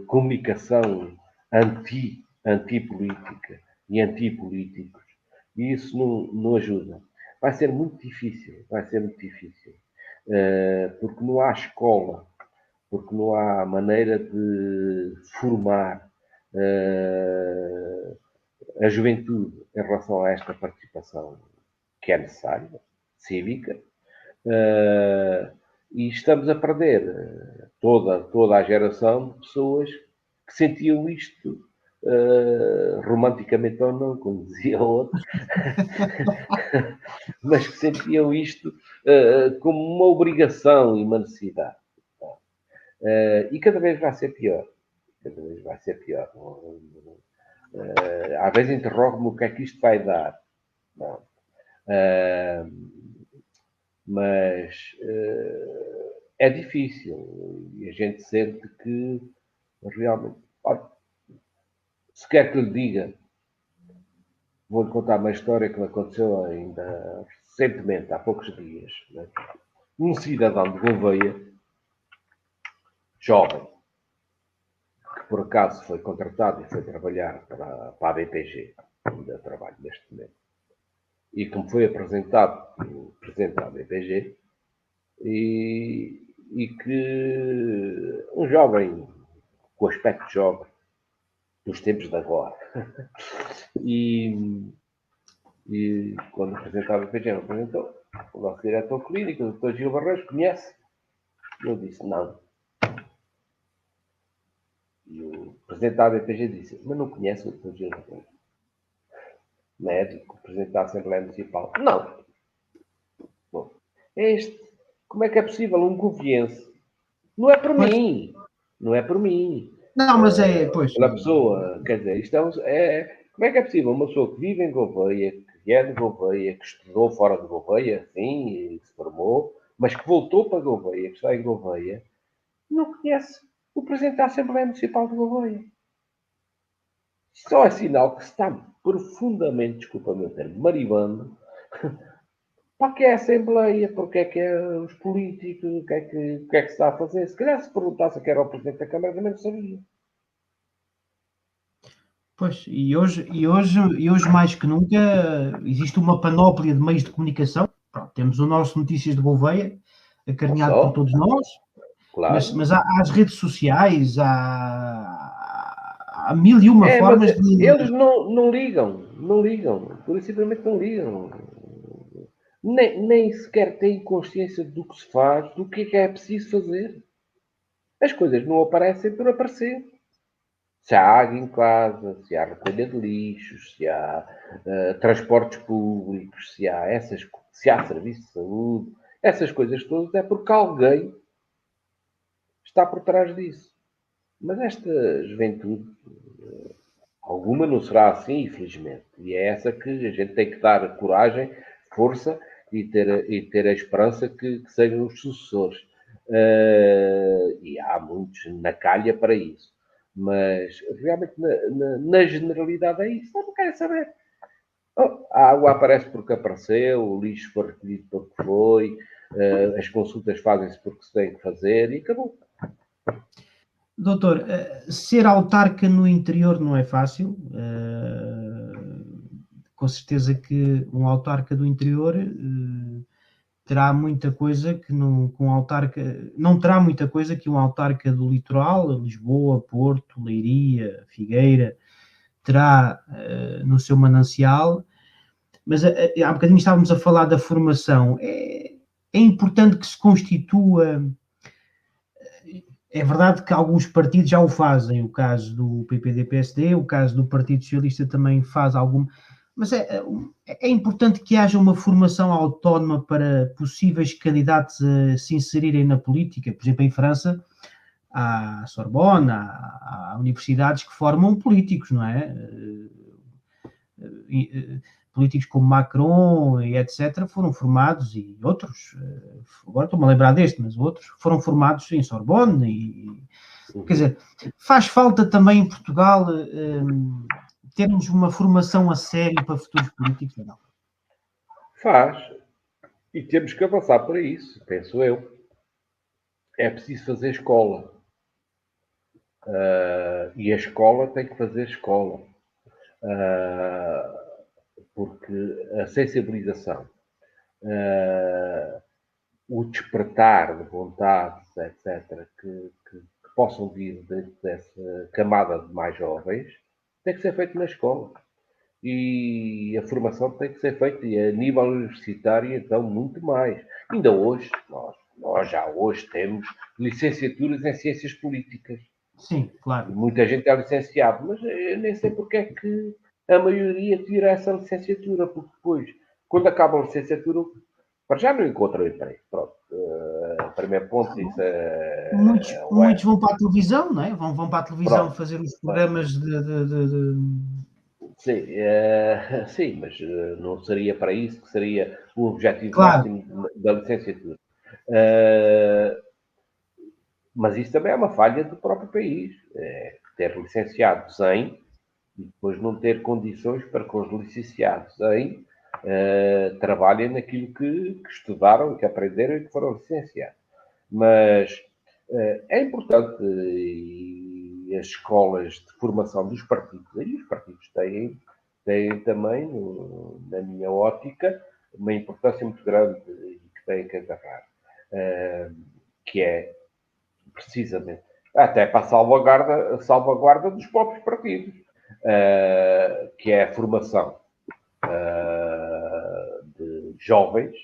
comunicação antipolítica e antipolíticos, e isso não ajuda. Vai ser muito difícil, porque não há escola, porque não há maneira de formar a juventude em relação a esta participação que é necessária, cívica, e estamos a perder toda a geração de pessoas que sentiam isto, romanticamente ou não, como dizia outro, mas que sentiam isto como uma obrigação e uma necessidade. E cada vez vai ser pior. cada vez vai ser pior. Às vezes interrogo-me o que é que isto vai dar. Não. Mas é difícil e a gente sente que realmente. Olha, se quer que lhe diga, vou-lhe contar uma história que me aconteceu ainda recentemente, há poucos dias. Né? Um cidadão de Gouveia, jovem, que por acaso foi contratado e foi trabalhar para a BPG, onde eu trabalho neste momento, e que me foi apresentado pelo presidente da BPG, e que um jovem, com aspecto jovem, dos tempos de agora, e quando apresentava a BPG, me apresentou o nosso diretor clínico, o Dr. Gil Barreiros, conhece? Eu disse, não. E o presidente da BPG disse, mas não conhece o Dr. Gil Barreiros? Médico, presidente da Assembleia Municipal? Não. Bom, é este. Como é que é possível um goviense? Não é por Pois. mim. Não é por mim. Não, mas pois. Pela pessoa. Quer dizer, isto como é que é possível uma pessoa que vive em Gouveia, que é de Gouveia, que estudou fora de Gouveia, sim, e se formou, mas que voltou para Gouveia, que está em Gouveia, não conhece o presidente da Assembleia Municipal de Gouveia? Só é sinal que se está profundamente, desculpa o meu termo, marimbando. Para que é a Assembleia? Porque é que é os políticos? O que é que se está a fazer? Se calhar se perguntasse que era o Presidente da Câmara, também não sabia. Pois, e hoje mais que nunca existe uma panóplia de meios de comunicação. Pronto, temos o nosso Notícias de Gouveia, acarinhado por todos nós, Claro. mas há as redes sociais, há mil e uma Mas formas de. eles não ligam, não ligam, pura e simplesmente não ligam. Nem sequer têm consciência do que se faz, do que é preciso fazer. As coisas não aparecem por aparecer. Se há água em casa, se há recolha de lixos, se há transportes públicos, se há serviço de saúde, essas coisas todas é porque alguém está por trás disso. Mas esta juventude, alguma não será assim, infelizmente. E é essa que a gente tem que dar coragem, força e ter a esperança que sejam os sucessores. E há muitos na calha para isso. Mas realmente, na generalidade, é isso. Eu não quero saber. A água aparece porque apareceu, o lixo foi recolhido porque foi, as consultas fazem-se porque se tem que fazer e acabou. Doutor, ser autarca no interior não é fácil. Com certeza que um autarca do interior terá muita coisa que com autarca, não terá muita coisa que um autarca do litoral, Lisboa, Porto, Leiria, Figueira, terá no seu manancial. Mas há bocadinho estávamos a falar da formação. É importante que se constitua. É verdade que alguns partidos já o fazem, o caso do PPD-PSD, o caso do Partido Socialista também faz algum, mas é importante que haja uma formação autónoma para possíveis candidatos a se inserirem na política. Por exemplo, em França, há a Sorbonne, há universidades que formam políticos, não é? Políticos como Macron e etc. foram formados, e outros, agora estou-me a lembrar deste, mas outros foram formados em Sorbonne. Quer dizer, faz falta também em Portugal termos uma formação a sério para futuros políticos ou não? Faz. E temos que avançar para isso, penso eu. É preciso fazer escola. E a escola tem que fazer escola. Porque a sensibilização, o despertar de vontades, etc., que possam vir dessa camada de mais jovens, tem que ser feito na escola. E a formação tem que ser feita, e a nível universitário, então, muito mais. Ainda hoje, nós já hoje temos licenciaturas em ciências políticas. Sim, claro. Muita gente é licenciado, mas eu nem sei porque é que a maioria tira essa licenciatura, porque depois, quando acaba a licenciatura, para já não encontra emprego. Pronto. o primeiro ponto disse... Muitos vão para a televisão, não é? Vão para a televisão Pronto. fazer os programas de... Sim, sim, mas não seria para isso que seria o objetivo Claro. máximo da licenciatura. Mas isso também é uma falha do próprio país. Ter licenciados em e depois não ter condições para que os licenciados em trabalhem naquilo que estudaram, que aprenderam e que foram licenciados. Mas é importante, e as escolas de formação dos partidos, e os partidos têm também, na minha ótica, uma importância muito grande e que têm que agarrar, que é precisamente até para a salvaguarda dos próprios partidos, que é a formação de jovens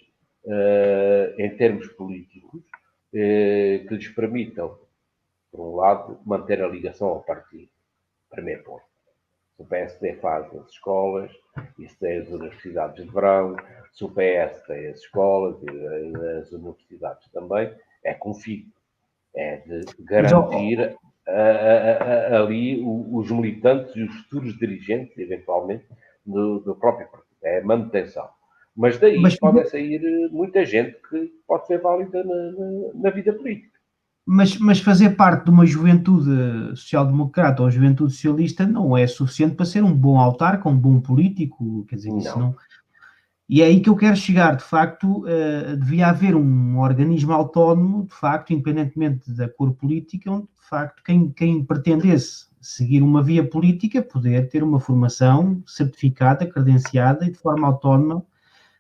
em termos políticos que lhes permitam, por um lado, manter a ligação ao partido. Primeiro ponto. Se o PSD faz as escolas, isso tem as universidades de verão, se o PS tem as escolas e as universidades também, é confio. É de garantir ali os militantes e os futuros dirigentes, eventualmente, do próprio partido. É a manutenção. Mas daí pode sair muita gente que pode ser válida na vida política. Mas fazer parte de uma juventude social-democrata ou juventude socialista não é suficiente para ser um bom autarca, um bom político, quer dizer, isso não... E é aí que eu quero chegar, de facto, devia haver um organismo autónomo, de facto, independentemente da cor política, onde, de facto, quem pretendesse seguir uma via política, poder ter uma formação certificada, credenciada e de forma autónoma,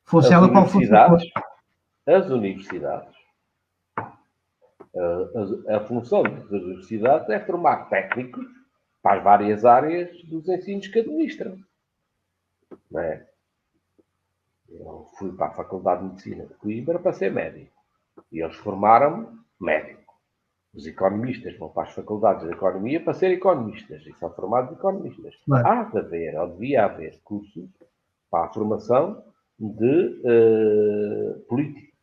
fosse ela qual fosse a cor. As universidades. A função das universidades é formar técnicos para as várias áreas dos ensinos que administram. Não é? Eu fui para a Faculdade de Medicina de Coimbra para ser médico. E eles formaram-me médico. Os economistas vão para as faculdades de economia para ser economistas. E são formados economistas. Claro. Há de haver, ou devia haver, cursos para a formação de políticos.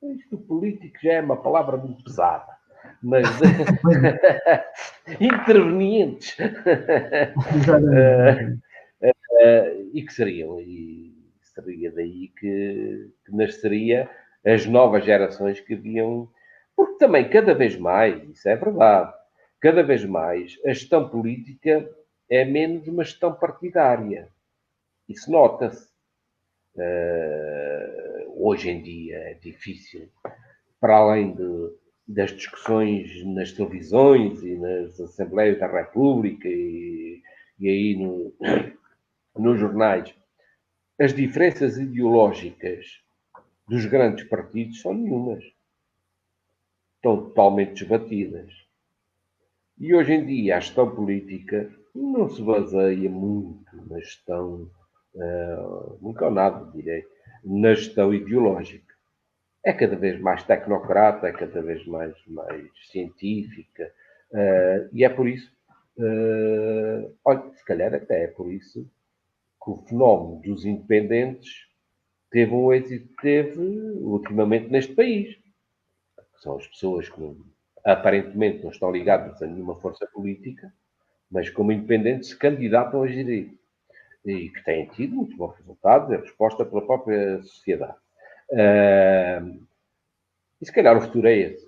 Isto político já é uma palavra muito pesada. Mas intervenientes. E que seriam, e seria daí que nasceria as novas gerações que haviam, porque também cada vez mais, isso é verdade, cada vez mais a gestão política é menos uma gestão partidária. Isso nota-se. Hoje em dia é difícil, para além das discussões nas televisões e nas Assembleias da República e aí nos jornais, as diferenças ideológicas dos grandes partidos são nenhumas. Estão totalmente desbatidas. E hoje em dia a gestão política não se baseia muito na gestão, muito ou nada, direi, na gestão ideológica. É cada vez mais tecnocrata, é cada vez mais científica, e é por isso, olha, se calhar até é por isso que o fenómeno dos independentes teve o êxito que teve ultimamente neste país. São as pessoas que aparentemente não estão ligadas a nenhuma força política, mas como independentes se candidatam a gerir. E que têm tido muitos bons resultados, é resposta pela própria sociedade. E se calhar o futuro é esse.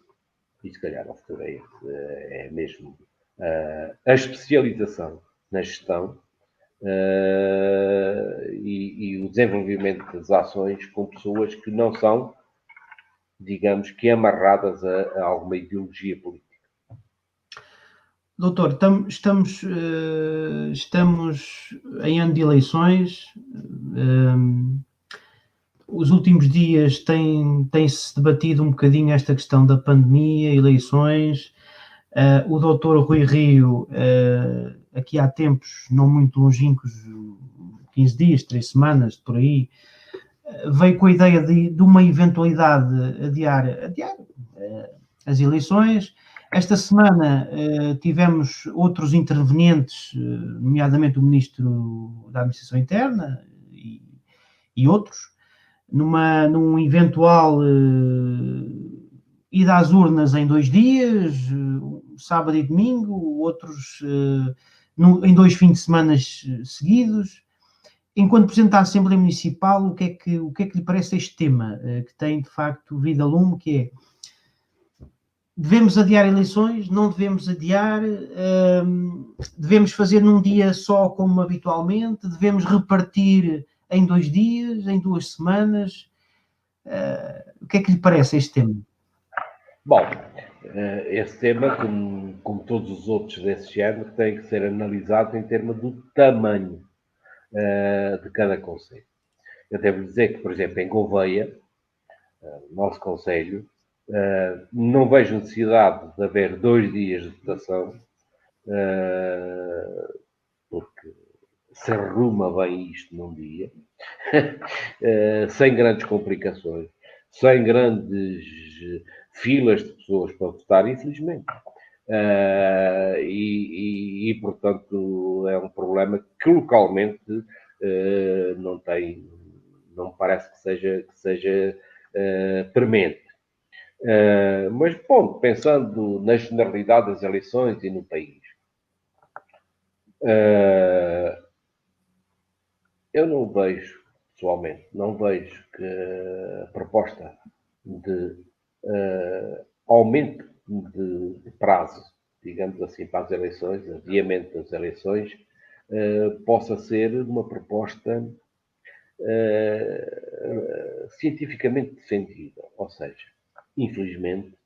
É mesmo a especialização na gestão e o desenvolvimento das ações com pessoas que não são, digamos, que amarradas a alguma ideologia política. Doutor, estamos em ano de eleições. Os últimos dias tem-se debatido um bocadinho esta questão da pandemia, eleições. O doutor Rui Rio, aqui há tempos, não muito longínquos, 15 dias, 3 semanas, por aí, veio com a ideia de uma eventualidade adiar as eleições. Esta semana tivemos outros intervenientes, nomeadamente o Ministro da Administração Interna e outros, num eventual ida às urnas em 2 dias, sábado e domingo, outros em 2 fins de semana seguidos. Enquanto Presidente da Assembleia Municipal, o que é que lhe parece este tema, que tem de facto vida a lume, que é: devemos adiar eleições? Não devemos adiar? Devemos fazer num dia só como habitualmente? Devemos repartir em 2 dias, em 2 semanas? O que é que lhe parece este tema? Bom, esse tema, como todos os outros desse género, tem que ser analisado em termos do tamanho de cada concelho. Eu devo dizer que, por exemplo, em Gouveia, nosso concelho, não vejo necessidade de haver 2 dias de votação, porque se arruma bem isto num dia, sem grandes complicações, sem grandes filas de pessoas para votar, infelizmente. Portanto, é um problema que localmente não me parece que seja premente. Mas, bom, pensando na generalidade das eleições e no país, eu não vejo, pessoalmente, que a proposta de aumento de prazo, digamos assim, para as eleições, adiamento das eleições, possa ser uma proposta cientificamente defendida. Ou seja, infelizmente,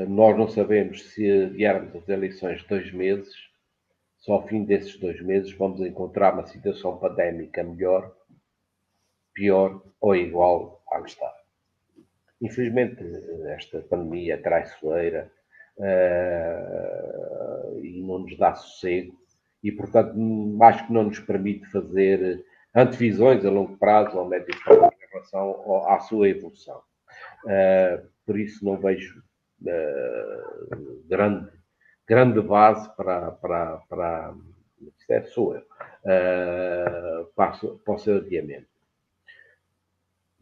nós não sabemos se adiarmos as eleições 2 meses, só ao fim desses 2 meses vamos encontrar uma situação pandémica melhor, pior ou igual à que está. Infelizmente, esta pandemia é traiçoeira e não nos dá sossego e, portanto, acho que não nos permite fazer antevisões a longo prazo ou médio prazo em relação à sua evolução. Por isso não vejo grande base para isto é sua, para o seu adiamento.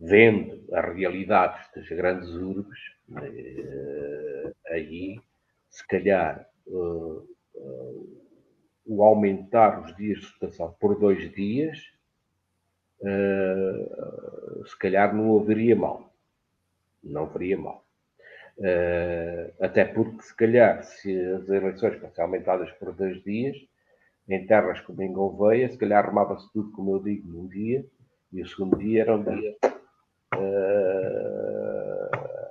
Vendo as realidades das grandes urbes, aí, se calhar, o aumentar os dias de votação por 2 dias, se calhar não haveria mal. Não haveria mal. Até porque, se calhar, se as eleições fossem aumentadas por 2 dias, em terras como em Gouveia, se calhar armava-se tudo, como eu digo, num dia, e o segundo dia era um dia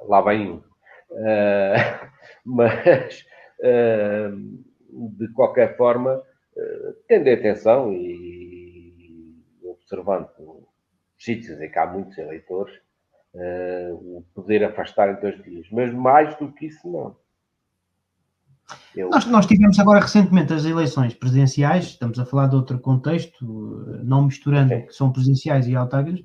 lá vem um. Mas, de qualquer forma, tendo atenção e observando os sítios em que há muitos eleitores, o poder afastar em 2 dias. Mas mais do que isso, não. Nós tivemos agora recentemente as eleições presidenciais, estamos a falar de outro contexto, não misturando que são presidenciais e autárquicas,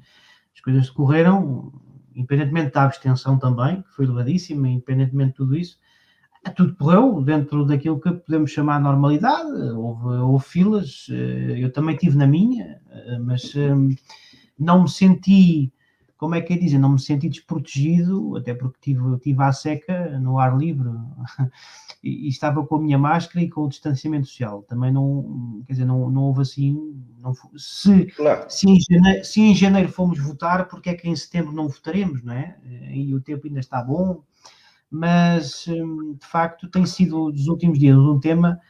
as coisas decorreram, independentemente da abstenção também, que foi elevadíssima, independentemente de tudo isso, tudo correu dentro daquilo que podemos chamar de normalidade, houve filas, eu também estive na minha, mas não me senti, como é que é dizer, não me senti desprotegido, até porque estive à seca, no ar livre, e estava com a minha máscara e com o distanciamento social. Também não, quer dizer, não houve assim, se em janeiro fomos votar, porque é que em setembro não votaremos, não é? E o tempo ainda está bom, mas de facto tem sido dos últimos dias um tema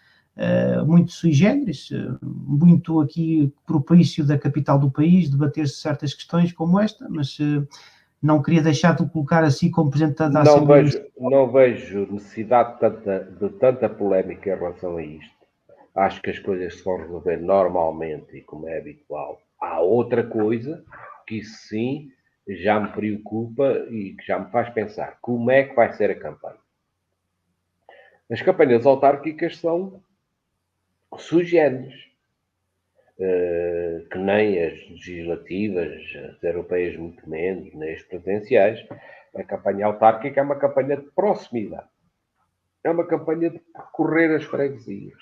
muito sui generis, muito aqui propício da capital do país debater-se certas questões como esta, mas não queria deixar de colocar assim como Presidente da Assembleia. Não vejo necessidade de tanta polémica em relação a isto. Acho que as coisas se vão resolver normalmente e como é habitual. Há outra coisa que isso sim já me preocupa e que já me faz pensar como é que vai ser a campanha. As campanhas autárquicas são sui generis, que nem as legislativas, as europeias muito menos, nem as presidenciais. A campanha autárquica é uma campanha de proximidade. É uma campanha de percorrer as freguesias.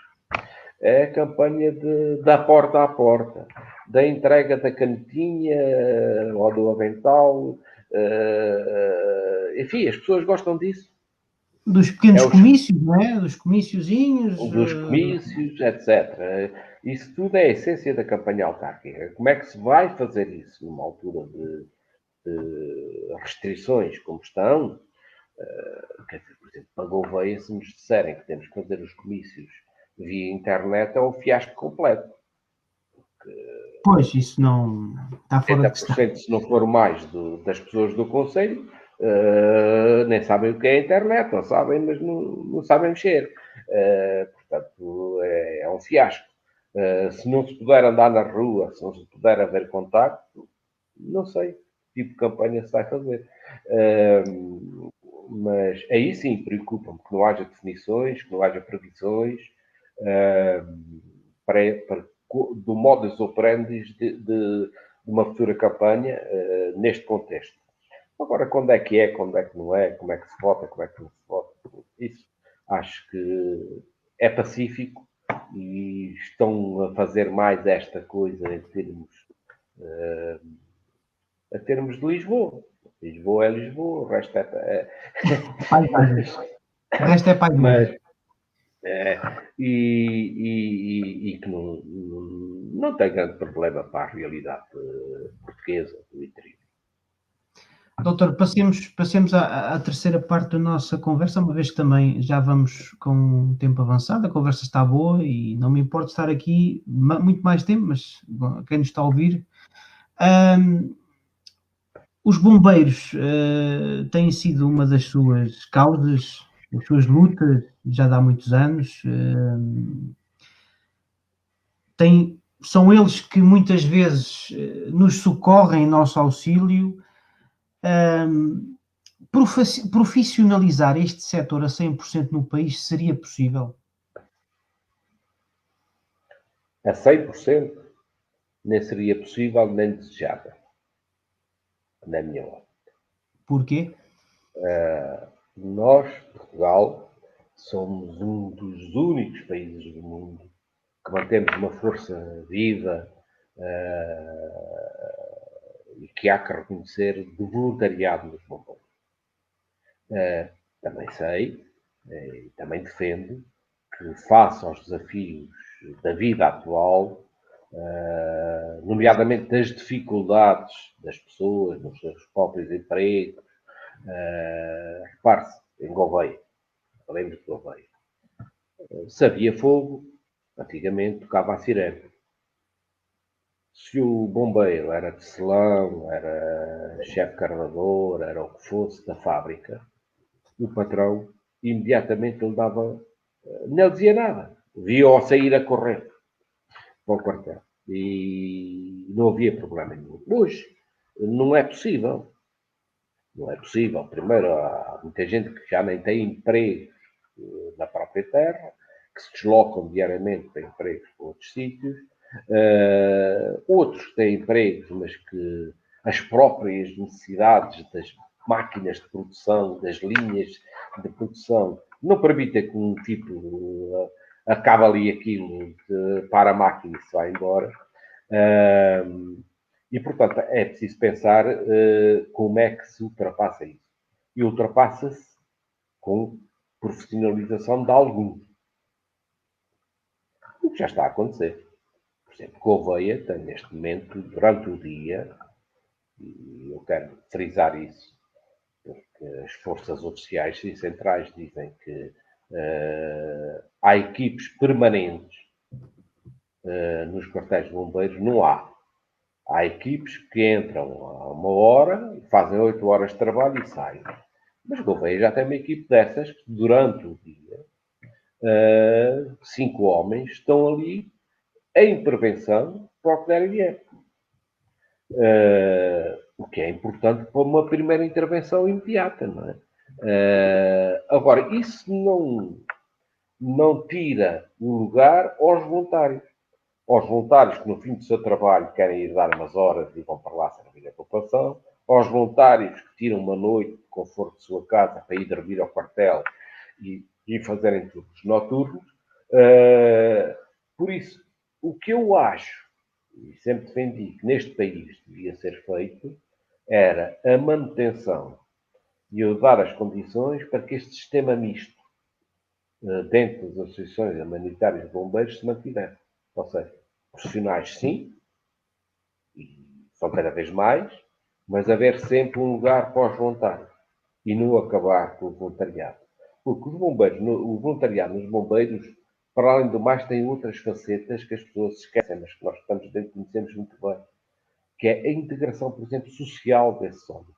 É a campanha da porta a porta, da entrega da canetinha ou do avental, Enfim, as pessoas gostam disso. Dos pequenos comícios, não é? Dos comíciozinhos. Dos comícios, etc. Isso tudo é a essência da campanha autárquica. Como é que se vai fazer isso numa altura de restrições como estão? Quer dizer, por exemplo, para Gouveia, se nos disserem que temos que fazer os comícios via internet, é um fiasco completo. Pois, isso não está fora de questão. 80%, se não for mais, das pessoas do Conselho nem sabem o que é a internet, não sabem, mas não sabem mexer. Portanto, é um fiasco. Se não se puder andar na rua, se não se puder haver contacto, não sei que tipo de campanha se vai fazer. Mas aí sim preocupa-me que não haja definições, que não haja previsões do modus operandi de uma futura campanha neste contexto. Agora, quando é que não é, como é que se vota, como é que não se vota, isso acho que é pacífico e estão a fazer mais esta coisa em termos de Lisboa. Lisboa é Lisboa, o resto é... Paisagens. O resto é paisagem. E que não tem grande problema para a realidade portuguesa do interior. Doutor, passemos à terceira parte da nossa conversa, uma vez que também já vamos com o tempo avançado, a conversa está boa e não me importa estar aqui muito mais tempo, mas bom, quem nos está a ouvir. Os bombeiros têm sido uma das suas causas, das suas lutas, já há muitos anos. São eles que muitas vezes nos socorrem, nosso auxílio. Profissionalizar este setor a 100% no país seria possível? A 100% nem seria possível nem desejável, na minha opinião. Porquê? Nós, Portugal, somos um dos únicos países do mundo que mantemos uma força viva e que há que reconhecer de voluntariado nos bombeiros. Também sei e também defendo que, face aos desafios da vida atual, nomeadamente das dificuldades das pessoas nos seus próprios empregos, repare-se, em Gouveia, falemos de Gouveia, se havia fogo, antigamente tocava a sirene. Se o bombeiro era tecelão, era chefe carregador, era o que fosse da fábrica, o patrão imediatamente lhe dava, não lhe dizia nada, via-o sair a correr para o quartel e não havia problema nenhum. Hoje não é possível. Não é possível. Primeiro, há muita gente que já nem tem emprego na própria terra, que se deslocam diariamente para empregos para outros sítios. Outros têm empregos, mas que as próprias necessidades das máquinas de produção, das linhas de produção, não permitem que um tipo acabe ali aquilo, para a máquina e se vai embora. E, portanto, é preciso pensar como é que se ultrapassa isso. E ultrapassa-se com profissionalização de alguns. O que já está a acontecer. Por exemplo, Gouveia tem neste momento, durante o dia, e eu quero frisar isso, porque as forças oficiais e centrais dizem que há equipes permanentes nos quartéis de bombeiros, não há. Há equipes que entram a 1 hora, fazem 8 horas de trabalho e saem. Mas Gouveia já tem uma equipe dessas que durante o dia 5 homens estão ali em prevenção para o que der e vier. O que é importante para uma primeira intervenção imediata, não é? Agora, isso não tira o lugar aos voluntários. Aos voluntários que no fim do seu trabalho querem ir dar umas horas e vão para lá servir a população, aos voluntários que tiram uma noite de conforto de sua casa para ir dormir ao quartel e fazerem turnos noturnos. Por isso, o que eu acho, e sempre defendi que neste país devia ser feito, era a manutenção e eu dar as condições para que este sistema misto dentro das associações humanitárias de bombeiros se mantivesse. Ou seja, profissionais sim, e são cada vez mais, mas haver sempre um lugar para os voluntários e não acabar com o voluntariado. Porque os bombeiros, o voluntariado nos bombeiros, para além do mais, tem outras facetas que as pessoas se esquecem, mas que nós estamos dentro e conhecemos muito bem, que é a integração, por exemplo, social desses homens.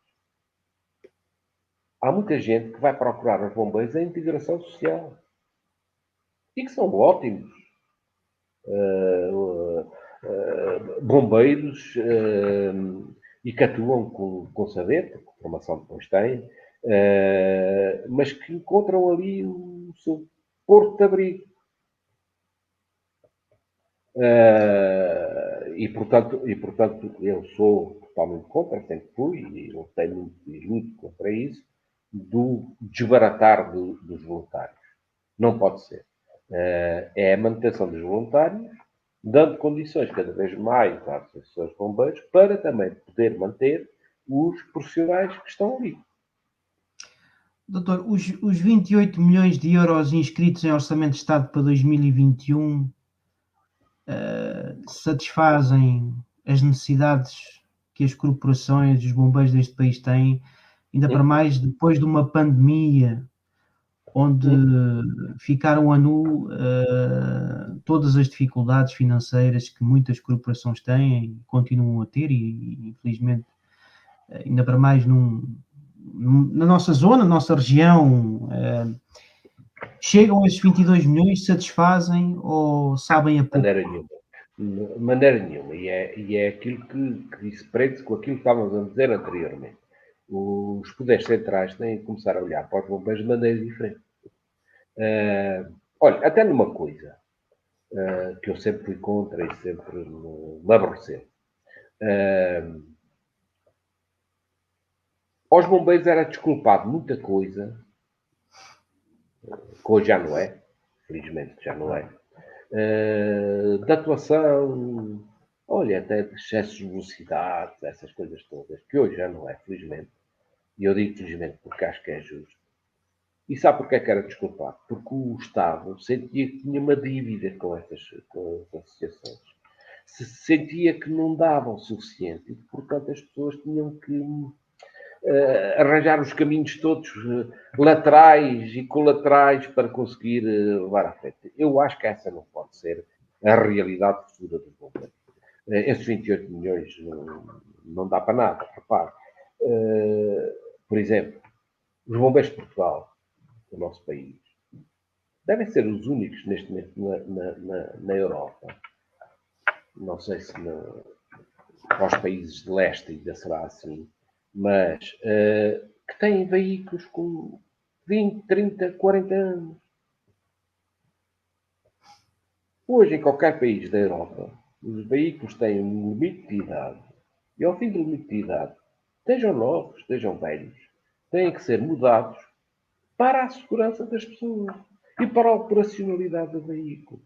Há muita gente que vai procurar aos bombeiros a integração social e que são ótimos bombeiros e que atuam com saber, porque a formação depois têm, mas que encontram ali o seu porto de abrigo. E, portanto, eu sou totalmente contra, sempre fui, e lutei muito e luto contra isso, do desbaratar dos voluntários. Não pode ser. É a manutenção dos voluntários, dando condições cada vez mais às associações de bombeiros para também poder manter os profissionais que estão ali. Doutor, os 28 milhões de euros inscritos em Orçamento de Estado para 2021 satisfazem as necessidades que as corporações e os bombeiros deste país têm, ainda para mais depois de uma pandemia onde ficaram a nu todas as dificuldades financeiras que muitas corporações têm e continuam a ter e infelizmente ainda para mais na nossa zona, na nossa região, chegam a esses 22 milhões, satisfazem ou sabem a pouco? Maneira nenhuma. De maneira nenhuma. E é aquilo que disse prende-se com aquilo que estávamos a dizer anteriormente. Os poderes centrais têm que começar a olhar para os bombeiros de maneira diferente. Olha, até numa coisa que eu sempre fui contra e sempre me aborreceu. Aos bombeiros era desculpado muita coisa, que hoje já não é, felizmente já não é, da atuação, olha, até de excessos de velocidade, essas coisas todas, que hoje já não é, felizmente. E eu digo felizmente porque acho que é justo. E sabe porquê que era desculpado? Porque o Estado sentia que tinha uma dívida com as associações. Se sentia que não davam o suficiente e, portanto, as pessoas tinham que arranjar os caminhos todos laterais e colaterais para conseguir levar à frente. Eu acho que essa não pode ser a realidade futura dos bombeiros. Esses 28 milhões não dá para nada, repare. Por exemplo, os bombeiros de Portugal, do nosso país, devem ser os únicos neste momento na Europa. Não sei se para os países de leste ainda será assim, mas que têm veículos com 20, 30, 40 anos. Hoje, em qualquer país da Europa, os veículos têm um limite de idade. E ao fim do limite de idade, estejam novos, estejam velhos, têm que ser mudados para a segurança das pessoas e para a operacionalidade do veículo.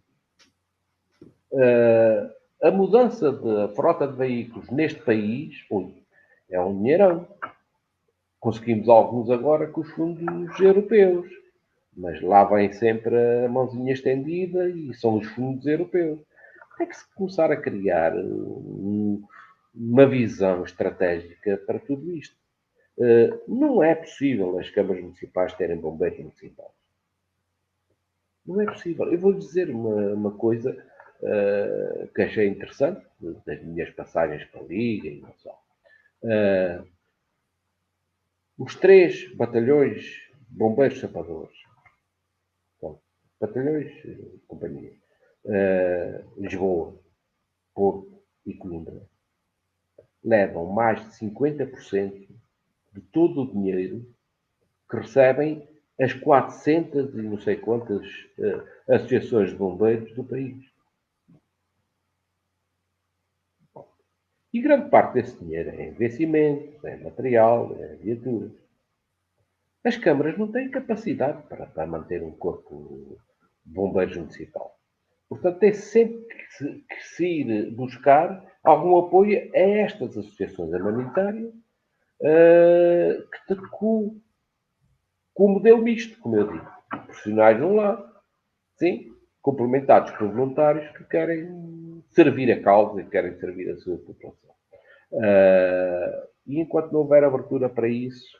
A mudança da frota de veículos neste país é um dinheirão. Conseguimos alguns agora com os fundos europeus, mas lá vem sempre a mãozinha estendida e são os fundos europeus. Tem que se começar a criar uma visão estratégica para tudo isto. Não é possível as câmaras municipais terem bombeiros municipais. Não é possível. Eu vou dizer uma coisa que achei interessante, das minhas passagens para a Liga e não só. Os 3 batalhões de bombeiros sapadores, batalhões, companhia, Lisboa, Porto e Coimbra, levam mais de 50% de todo o dinheiro que recebem as 400 e não sei quantas associações de bombeiros do país. E grande parte desse dinheiro é investimento, é material, é viaturas. As câmaras não têm capacidade para manter um corpo de bombeiros municipal. Portanto, tem sempre que se ir buscar algum apoio a estas associações humanitárias com o modelo misto, como eu digo. Profissionais de um lado, sim, complementados por voluntários que querem servir a causa e querem servir a sua população. E enquanto não houver abertura para isso,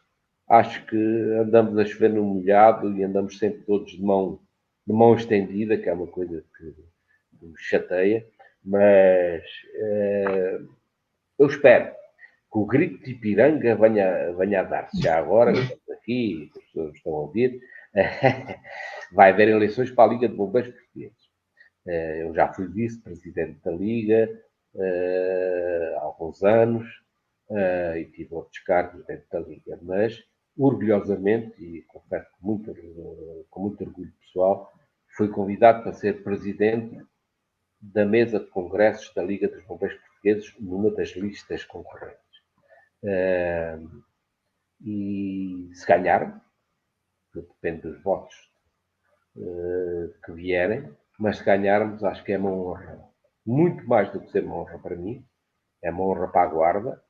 acho que andamos a chover no molhado e andamos sempre todos de mão estendida, que é uma coisa que me chateia, mas eu espero que o grito de Ipiranga venha a dar-se. Já agora, que estamos aqui, as pessoas estão a ouvir, vai haver eleições para a Liga de Bombeiros Portugueses. Eu já fui vice-presidente da Liga há alguns anos e tive outros cargos dentro da Liga, mas orgulhosamente, e confesso com muito orgulho pessoal, fui convidado para ser presidente da mesa de congressos da Liga dos Bombeiros Portugueses numa das listas concorrentes. E se ganhar, depende dos votos que vierem, mas se ganharmos, acho que é uma honra. Muito mais do que ser uma honra para mim, é uma honra para a Guarda,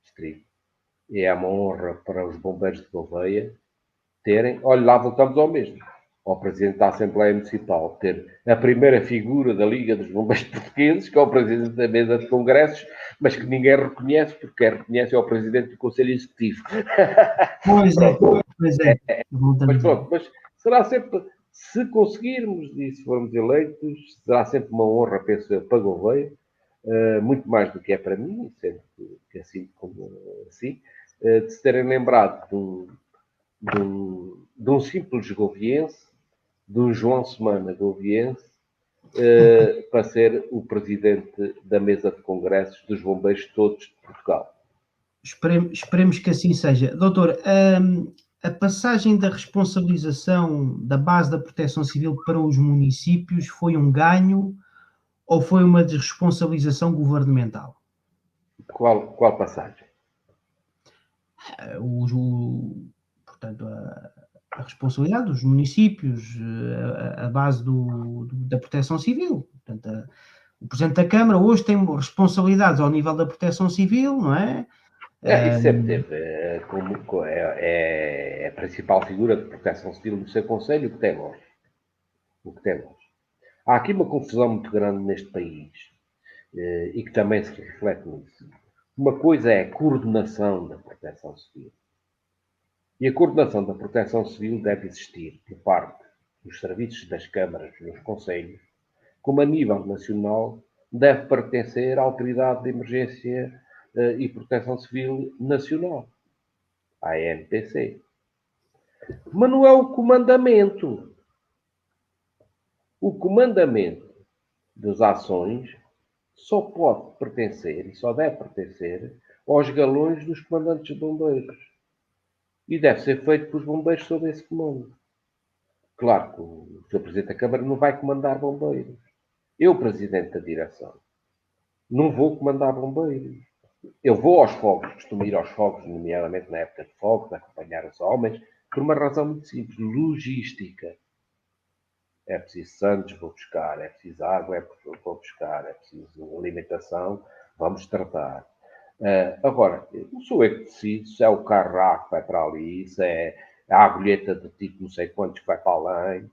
distrito, e é uma honra para os bombeiros de Gouveia terem, olha, lá voltamos ao mesmo, ao Presidente da Assembleia Municipal, ter a primeira figura da Liga dos Bombeiros Portugueses, que é o Presidente da Mesa de Congressos, mas que ninguém reconhece, porque quem reconhece é o Presidente do Conselho Executivo. Pois é. Mas pronto, mas será sempre, se conseguirmos e se formos eleitos, será sempre uma honra, penso eu, para Gouveia, muito mais do que é para mim, sendo que assim como assim, de se terem lembrado de um simples goviense, de um João Semana goviense, para ser o presidente da mesa de congressos dos bombeiros todos de Portugal. Esperemos que assim seja. Doutor, a passagem da responsabilização da base da Proteção Civil para os municípios foi um ganho ou foi uma desresponsabilização governamental? Qual passagem? Portanto, a responsabilidade dos municípios, a base da Proteção Civil. Portanto, o Presidente da Câmara hoje tem responsabilidades ao nível da Proteção Civil, não é? Isso sempre teve. É a principal figura de proteção civil do seu Conselho, o que tem voz. Há aqui uma confusão muito grande neste país e que também se reflete nisso. Uma coisa é a coordenação da proteção civil. E a coordenação da proteção civil deve existir por parte dos serviços das câmaras nos concelhos, como a nível nacional deve pertencer à Autoridade de Emergência e Proteção Civil Nacional, a ANPC. Mas não é o comandamento. O comandamento das ações só pode pertencer e só deve pertencer aos galões dos comandantes de bombeiros. E deve ser feito pelos bombeiros sob esse comando. Claro que o Sr. Presidente da Câmara não vai comandar bombeiros. Eu, Presidente da Direção, não vou comandar bombeiros. Eu vou aos fogos, costumo ir aos fogos, nomeadamente na época de fogos, acompanhar os homens, por uma razão muito simples, logística. É preciso santos, vou buscar. É preciso água, vou buscar. É preciso alimentação, vamos tratar. Agora, não sou eu que decido se é o carro A que vai para ali, se é a agulheta de tipo não sei quantos que vai para além,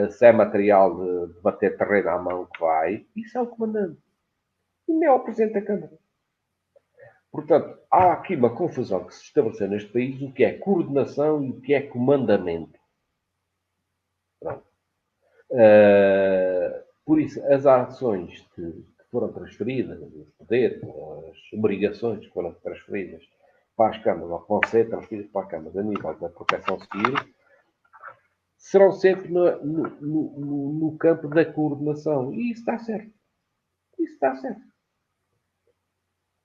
se é material de bater terreno à mão que vai. Isso é o comandante. E não é o Presidente da Câmara. Portanto, há aqui uma confusão que se estabeleceu neste país, o que é coordenação e o que é comandamento. Pronto. Por isso, as ações que foram transferidas, os poderes, as obrigações que foram transferidas para as câmaras, ou que vão ser transferidas para as câmaras a nível da proteção civil, serão sempre no campo da coordenação. E isso está certo.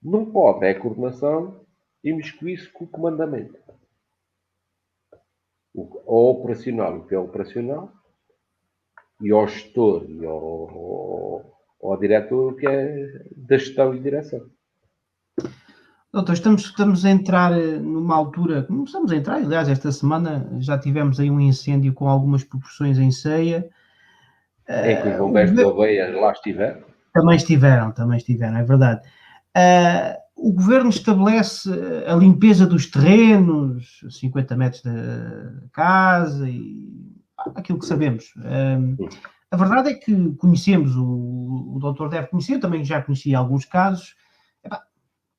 Não pode, é a coordenação, imiscuir-se com o comandamento. Ao operacional, o que é operacional, e ao gestor e ao diretor, o que é da gestão e direção. Doutor, estamos a entrar numa altura, começamos a entrar, aliás, esta semana já tivemos aí um incêndio com algumas proporções em Ceia. Em que os bombeiros de Gouveia lá estiveram? Também estiveram, é verdade. o governo estabelece a limpeza dos terrenos, 50 metros da casa e aquilo que sabemos. A verdade é que conhecemos, o doutor deve conhecer, também já conheci alguns casos,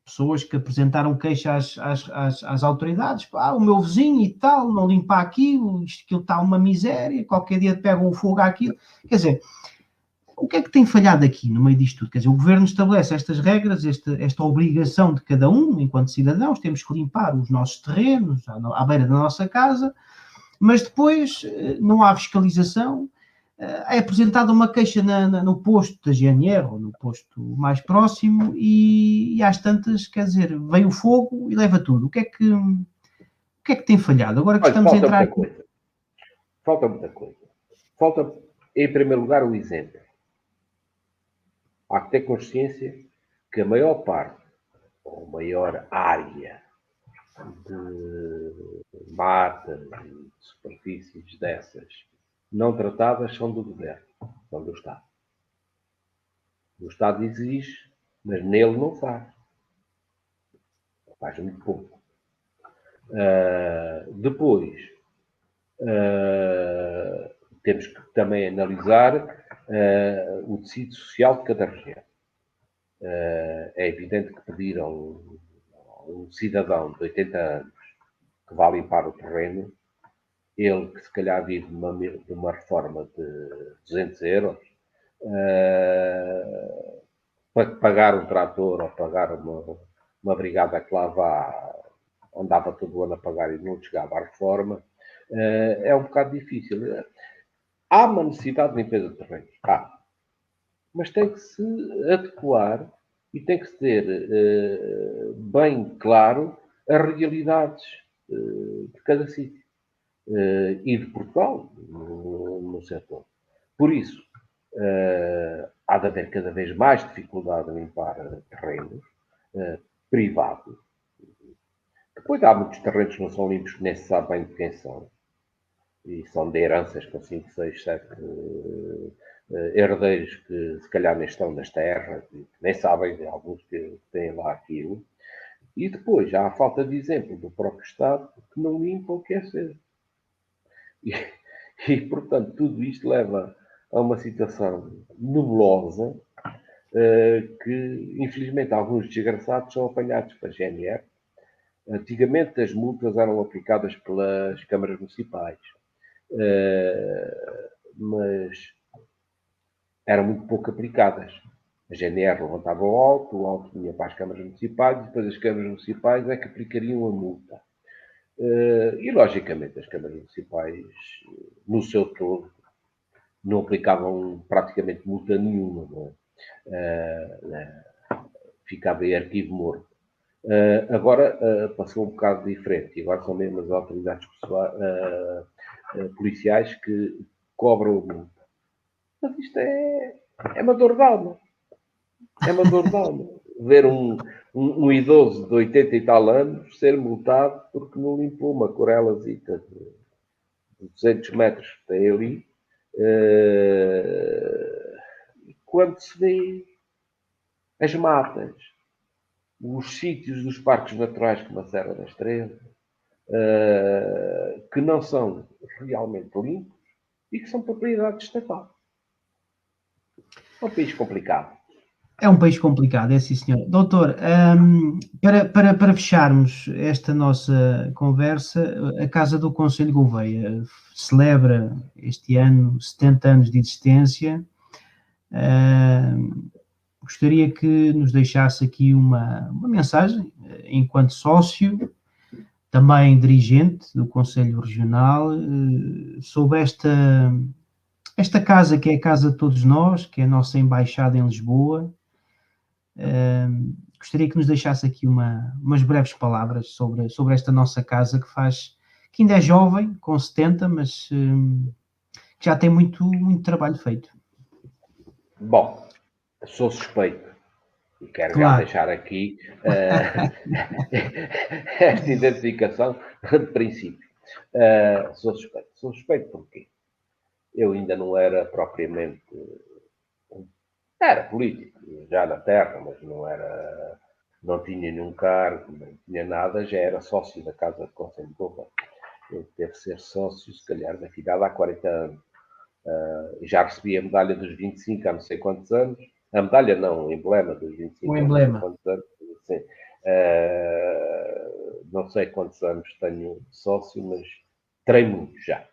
pessoas que apresentaram queixa às autoridades, o meu vizinho e tal, não limpa aquilo, aquilo está uma miséria, qualquer dia pegam o fogo àquilo. Quer dizer, o que é que tem falhado aqui no meio disto tudo? Quer dizer, o governo estabelece estas regras, esta obrigação de cada um, enquanto cidadãos, temos que limpar os nossos terrenos, à beira da nossa casa, mas depois não há fiscalização, é apresentada uma queixa no posto da GNR, ou no posto mais próximo, e às tantas, quer dizer, vem o fogo e leva tudo. O que é que tem falhado? Agora que estamos a entrar... Falta muita coisa. Falta, em primeiro lugar, o exemplo. Há que ter consciência que a maior parte, ou a maior área de matas e de superfícies dessas não tratadas são do governo, são do Estado. O Estado exige, mas nele não faz. Faz muito pouco. Depois, temos que também analisar o tecido social de cada região. É evidente que pedir a um cidadão de 80 anos que vá limpar o terreno, ele que se calhar vive de uma reforma de 200 euros, para pagar um trator ou pagar uma brigada que lá vá, andava todo o ano a pagar e não chegava à reforma, é um bocado difícil. Há uma necessidade de limpeza de terrenos, mas tem que se adequar e tem que ter bem claro as realidades de cada sítio e de Portugal no setor. Por isso, há de haver cada vez mais dificuldade em limpar terrenos privados. Depois há muitos terrenos que não são limpos, que nem se sabe bem de quem são. E são de heranças com 5, 6, 7 herdeiros que se calhar nem estão nas terras, nem sabem de alguns que têm lá aquilo. E depois há a falta de exemplo do próprio Estado que não limpa o que é ser. E portanto, tudo isto leva a uma situação nebulosa que, infelizmente, alguns desgraçados são apanhados pela GNR. Antigamente, as multas eram aplicadas pelas câmaras municipais, mas eram muito pouco aplicadas. A GNR levantava o auto vinha para as câmaras municipais e depois as câmaras municipais é que aplicariam a multa. E, logicamente, as câmaras municipais, no seu todo, não aplicavam praticamente multa nenhuma. Não é? Ficava em arquivo morto. Agora passou um bocado diferente. E agora são mesmo as autoridades policiais que cobram a multa. Mas isto é uma dor de alma. É uma dor de alma. Ver um idoso de 80 e tal anos ser multado porque não limpou uma corelazita de 200 metros que tem ali. Quando se vê as matas, os sítios dos parques naturais como a Serra da Estrela, que não são realmente limpos e que são propriedade estatal. É um país complicado. É um país complicado, é sim, senhor. Doutor, para fecharmos esta nossa conversa, a Casa do Conselho Gouveia celebra este ano 70 anos de existência. Gostaria que nos deixasse aqui uma mensagem, enquanto sócio, também dirigente do Conselho Regional, sobre esta casa que é a casa de todos nós, que é a nossa embaixada em Lisboa. Gostaria que nos deixasse aqui umas breves palavras sobre esta nossa casa que ainda é jovem, com 70, mas que já tem muito trabalho feito. Bom, sou suspeito e quero já deixar aqui esta identificação de princípio. Sou suspeito. Sou suspeito porquê? Eu ainda não era propriamente... Era político, já na terra, mas não era não tinha nenhum cargo, não tinha nada, já era sócio da Casa de Conselho de Gouveia. Ele deve ser sócio, se calhar, da cidade há 40 anos. Já recebi a medalha dos 25 há não sei quantos anos. A medalha não, o emblema dos 25 há não sei quantos anos. Sim. Não sei quantos anos tenho sócio, mas terei muito já.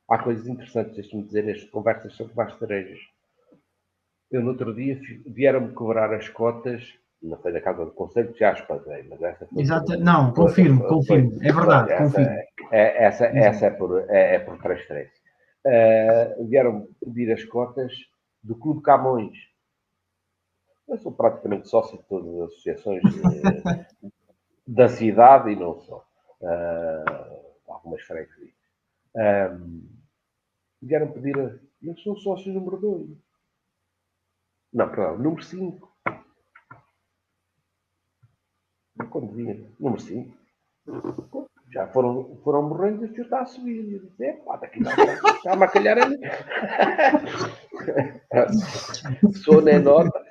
Há coisas interessantes, deixe-me dizer, estas conversas sobre pastoreiros. Eu, no outro dia, vieram-me cobrar as cotas, não foi da Casa do Conselho, já as paguei, mas essa foi... Exato, não, confirmo, é verdade, confirmo. Essa é por transferência. Vieram pedir as cotas do Clube Camões. Eu sou praticamente sócio de todas as associações da cidade e não só. Algumas freguesias. Vieram pedir eu sou sócio número 2. Não, perdão, número 5. Quando vinha, número 5. Já foram morrendo e o senhor está a subir. E eu disse, pá, daqui está-me a calhar a mim. Sou nem nota.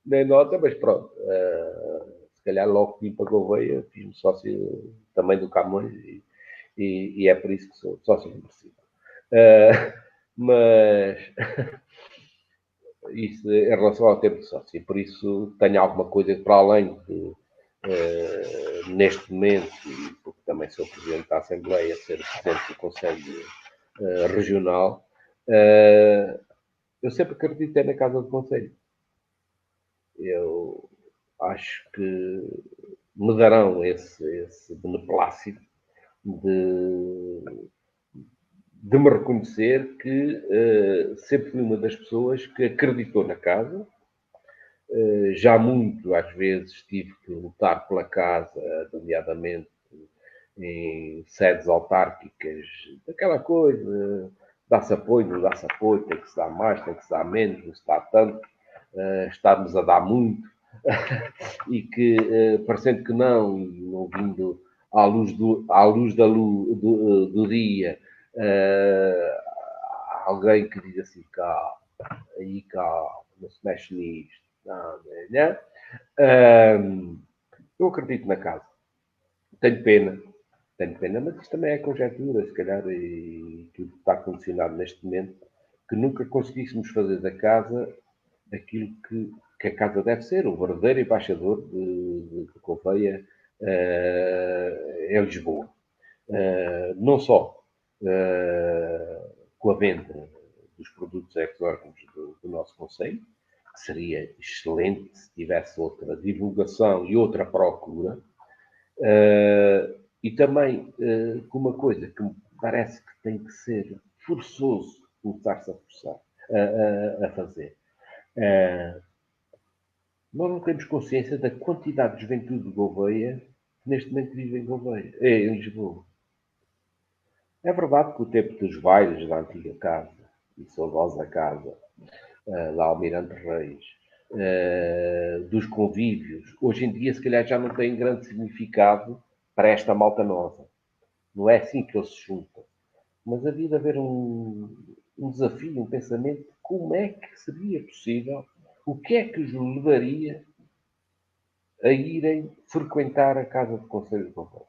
Nem nota, mas pronto. Se calhar logo que vim para Gouveia, fiz-me sócio também do Camões e é por isso que sou sócio número 5. Mas isso em relação ao tempo de sócio, e por isso tenho alguma coisa para além de neste momento, porque também sou presidente da Assembleia, ser presidente do Conselho Regional, eu sempre acreditei na Casa do Conselho. Eu acho que me darão esse beneplácito de me reconhecer que sempre fui uma das pessoas que acreditou na casa. Já muito, às vezes, tive que lutar pela casa, nomeadamente em sedes autárquicas, aquela coisa, dá-se apoio, não dá-se apoio, tem que se dar mais, tem que se dar menos, não se dá tanto, estamos a dar muito, e que, parecendo que não vindo à luz do dia, alguém que diz assim, calma, não se mexe nisto. Não. Eu acredito na casa. Tenho pena, mas isto também é conjectura, se calhar, e tudo está condicionado neste momento, que nunca conseguíssemos fazer da casa aquilo que a casa deve ser, o verdadeiro embaixador de Gouveia em Lisboa. Não só com a venda dos produtos exóticos do nosso concelho, que seria excelente se tivesse outra divulgação e outra procura, e também com uma coisa que me parece que tem que ser forçoso começar-se a forçar a fazer. Nós não temos consciência da quantidade de juventude de Gouveia que neste momento vive em Lisboa. É verdade que o tempo dos bailes da antiga casa, e saudosa casa, da Almirante Reis, dos convívios, hoje em dia se calhar já não tem grande significado para esta malta nova. Não é assim que eles se juntam. Mas havia de haver um desafio, um pensamento, como é que seria possível, o que é que os levaria a irem frequentar a Casa do Conselho de Gouveia?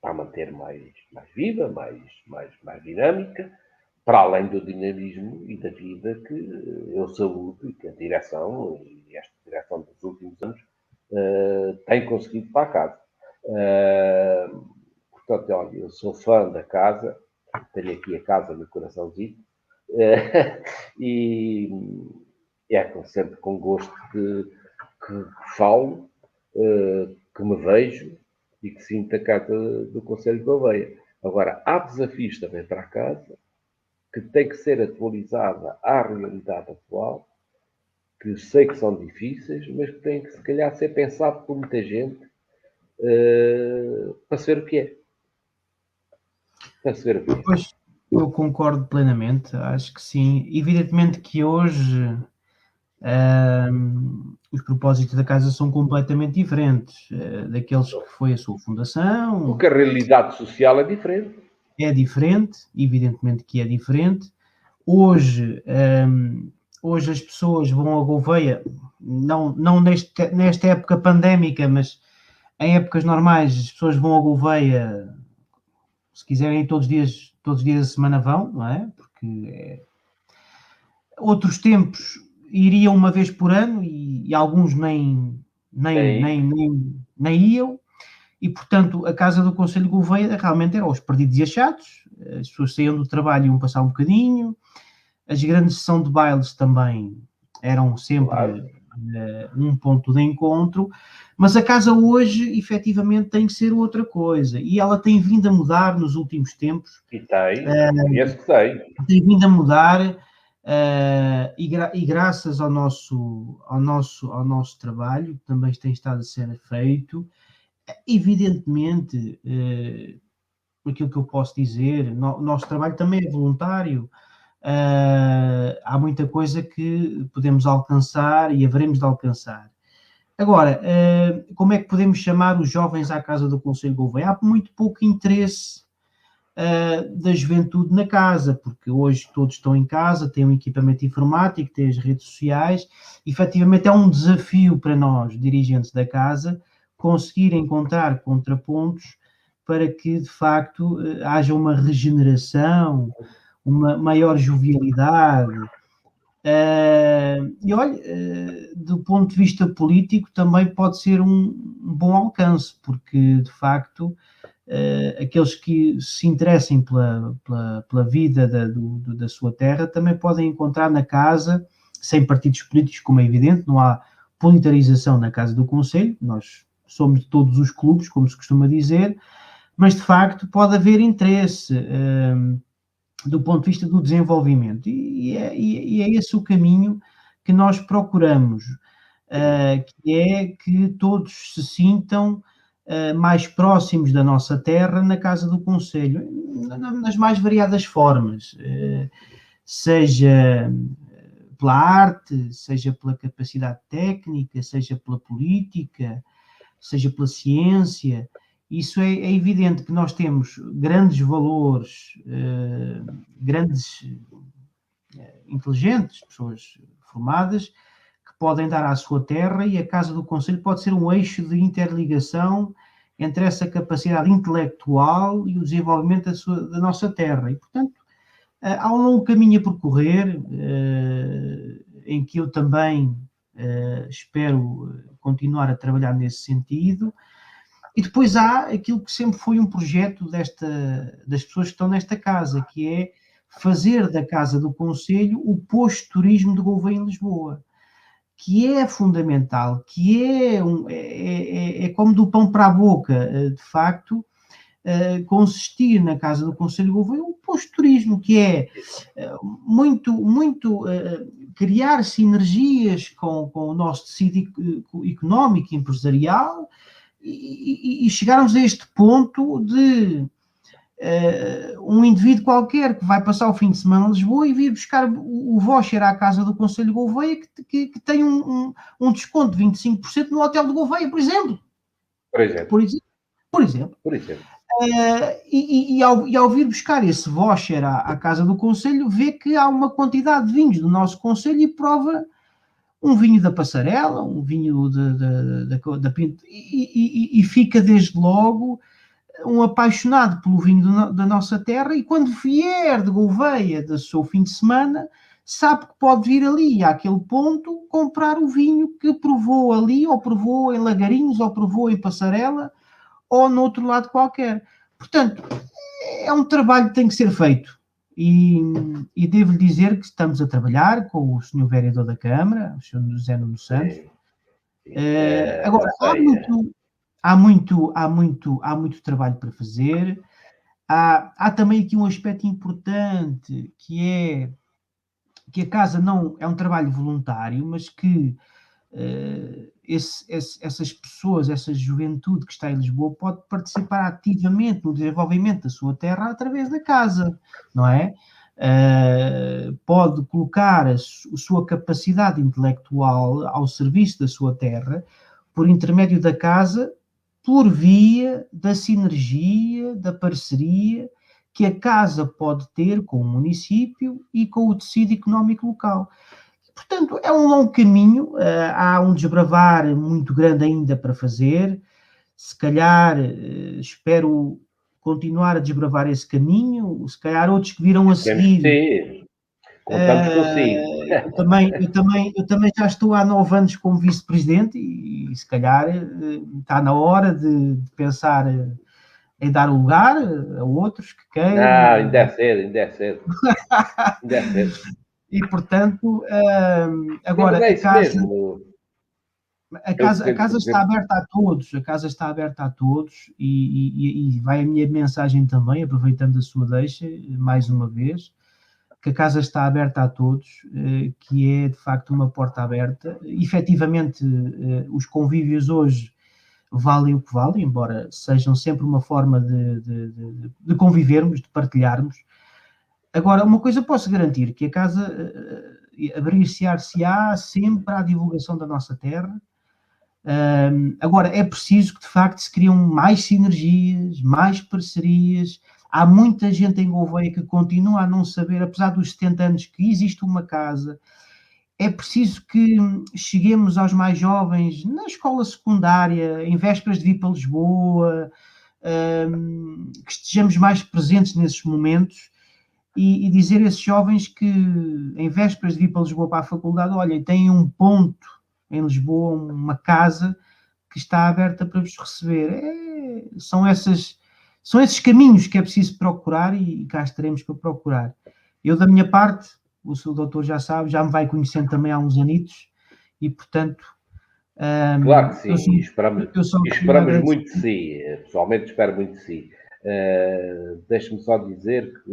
Para manter mais viva, mais dinâmica, para além do dinamismo e da vida que eu saúdo e que a direção, e esta direção dos últimos anos, tem conseguido para a casa. Portanto, olha, eu sou fã da casa, tenho aqui a casa no coraçãozinho, e é sempre com gosto que falo, que me vejo e que sinto a casa do Conselho de Gouveia. Agora, há desafios também para a casa que tem que ser atualizada à realidade atual, que sei que são difíceis, mas que têm que, se calhar, ser pensado por muita gente para ser o que é. Pois, eu concordo plenamente, acho que sim. Evidentemente que hoje os propósitos da casa são completamente diferentes daqueles que foi a sua fundação. Porque a realidade social é diferente. É diferente, evidentemente que é diferente. Hoje, hoje as pessoas vão a Gouveia, não nesta época pandémica, mas em épocas normais as pessoas vão a Gouveia, se quiserem todos os dias da semana vão, não é? Porque outros tempos iriam uma vez por ano e alguns nem iam. E, portanto, a Casa do Conselho de Gouveia realmente era aos perdidos e achados. As pessoas saíam do trabalho e iam passar um bocadinho. As grandes sessões de bailes também eram sempre um ponto de encontro. Mas a casa hoje, efetivamente, tem que ser outra coisa. E ela tem vindo a mudar nos últimos tempos. E tem, esse que tem. Tem vindo a mudar e graças ao nosso trabalho, que também tem estado a ser feito, evidentemente, aquilo que eu posso dizer, o nosso trabalho também é voluntário. Há muita coisa que podemos alcançar e haveremos de alcançar. Agora, como é que podemos chamar os jovens à Casa do Conselho de Gouveia? Há muito pouco interesse da juventude na casa, porque hoje todos estão em casa, têm um equipamento informático, têm as redes sociais. Efetivamente é um desafio para nós, dirigentes da casa, conseguir encontrar contrapontos para que, de facto, haja uma regeneração, uma maior jovialidade. E olha, do ponto de vista político também pode ser um bom alcance, porque, de facto, aqueles que se interessem pela vida da sua terra também podem encontrar na casa, sem partidos políticos, como é evidente, não há politização na Casa do Conselho, nós somos de todos os clubes, como se costuma dizer, mas de facto pode haver interesse do ponto de vista do desenvolvimento, e é esse o caminho que nós procuramos, que é que todos se sintam mais próximos da nossa terra na Casa do Conselho, nas mais variadas formas, seja pela arte, seja pela capacidade técnica, seja pela política, seja pela ciência. Isso é evidente que nós temos grandes valores, grandes inteligentes, pessoas formadas, que podem dar à sua terra, e a Casa do Conselho pode ser um eixo de interligação entre essa capacidade intelectual e o desenvolvimento da nossa terra. E, portanto, há um longo caminho a percorrer, em que eu também espero continuar a trabalhar nesse sentido. E depois há aquilo que sempre foi um projeto das pessoas que estão nesta casa, que é fazer da Casa do Conselho o posto de turismo de Gouveia em Lisboa, que é fundamental, que é como do pão para a boca, de facto, consistir na Casa do Conselho de Gouveia um posto de turismo, que é muito criar sinergias com o nosso tecido económico e empresarial, e chegarmos a este ponto de um indivíduo qualquer que vai passar o fim de semana em Lisboa e vir buscar o voucher à Casa do Conselho de Gouveia, que tem um desconto de 25% no hotel de Gouveia, por exemplo. Por exemplo. E ao vir buscar esse voucher à Casa do Conselho, vê que há uma quantidade de vinhos do nosso Conselho e prova um vinho da Passarela, um vinho da Pinto, e fica desde logo um apaixonado pelo vinho da nossa terra, e quando vier de Gouveia do seu fim de semana, sabe que pode vir ali, àquele ponto, comprar o vinho que provou ali, ou provou em Lagarinhos, ou provou em Passarela, ou no outro lado qualquer. Portanto, é um trabalho que tem que ser feito. E devo-lhe dizer que estamos a trabalhar com o Sr. Vereador da Câmara, o Sr. José Nuno Santos. Agora, há muito trabalho para fazer. Há também aqui um aspecto importante, que é que a casa não é um trabalho voluntário, mas que essas pessoas, essa juventude que está em Lisboa, pode participar ativamente no desenvolvimento da sua terra através da casa, não é? Pode colocar a sua capacidade intelectual ao serviço da sua terra por intermédio da casa, por via da sinergia, da parceria que a casa pode ter com o município e com o tecido económico local. Portanto, é um longo caminho, há um desbravar muito grande ainda para fazer. Se calhar, espero continuar a desbravar esse caminho, se calhar outros que virão a seguir. Sim, contamos consigo. Eu também já estou há 9 anos como vice-presidente e se calhar está na hora de pensar em dar lugar a outros que queiram. Não, ainda é cedo, ainda é cedo. Ainda é cedo. E, portanto, agora Não, mas é isso mesmo. a casa está aberta a todos, a casa está aberta a todos e vai a minha mensagem também, aproveitando a sua deixa, mais uma vez, que a casa está aberta a todos, que é de facto uma porta aberta. Efetivamente, os convívios hoje valem o que valem, embora sejam sempre uma forma de convivermos, de partilharmos. Agora, uma coisa posso garantir, que a casa abrir-se-á sempre à divulgação da nossa terra. Agora, é preciso que, de facto, se criam mais sinergias, mais parcerias. Há muita gente em Gouveia que continua a não saber, apesar dos 70 anos, que existe uma casa. É preciso que cheguemos aos mais jovens na escola secundária, em vésperas de vir para Lisboa, que estejamos mais presentes nesses momentos e dizer a esses jovens que, em vésperas de vir para Lisboa para a faculdade, olhem, têm um ponto em Lisboa, uma casa que está aberta para vos receber. São esses caminhos que é preciso procurar e cá estaremos para procurar. Eu, da minha parte, o seu doutor já sabe, já me vai conhecendo também há uns anitos e, portanto... Claro que sim, esperamos muito de si, pessoalmente espero muito de si. Deixe-me só dizer que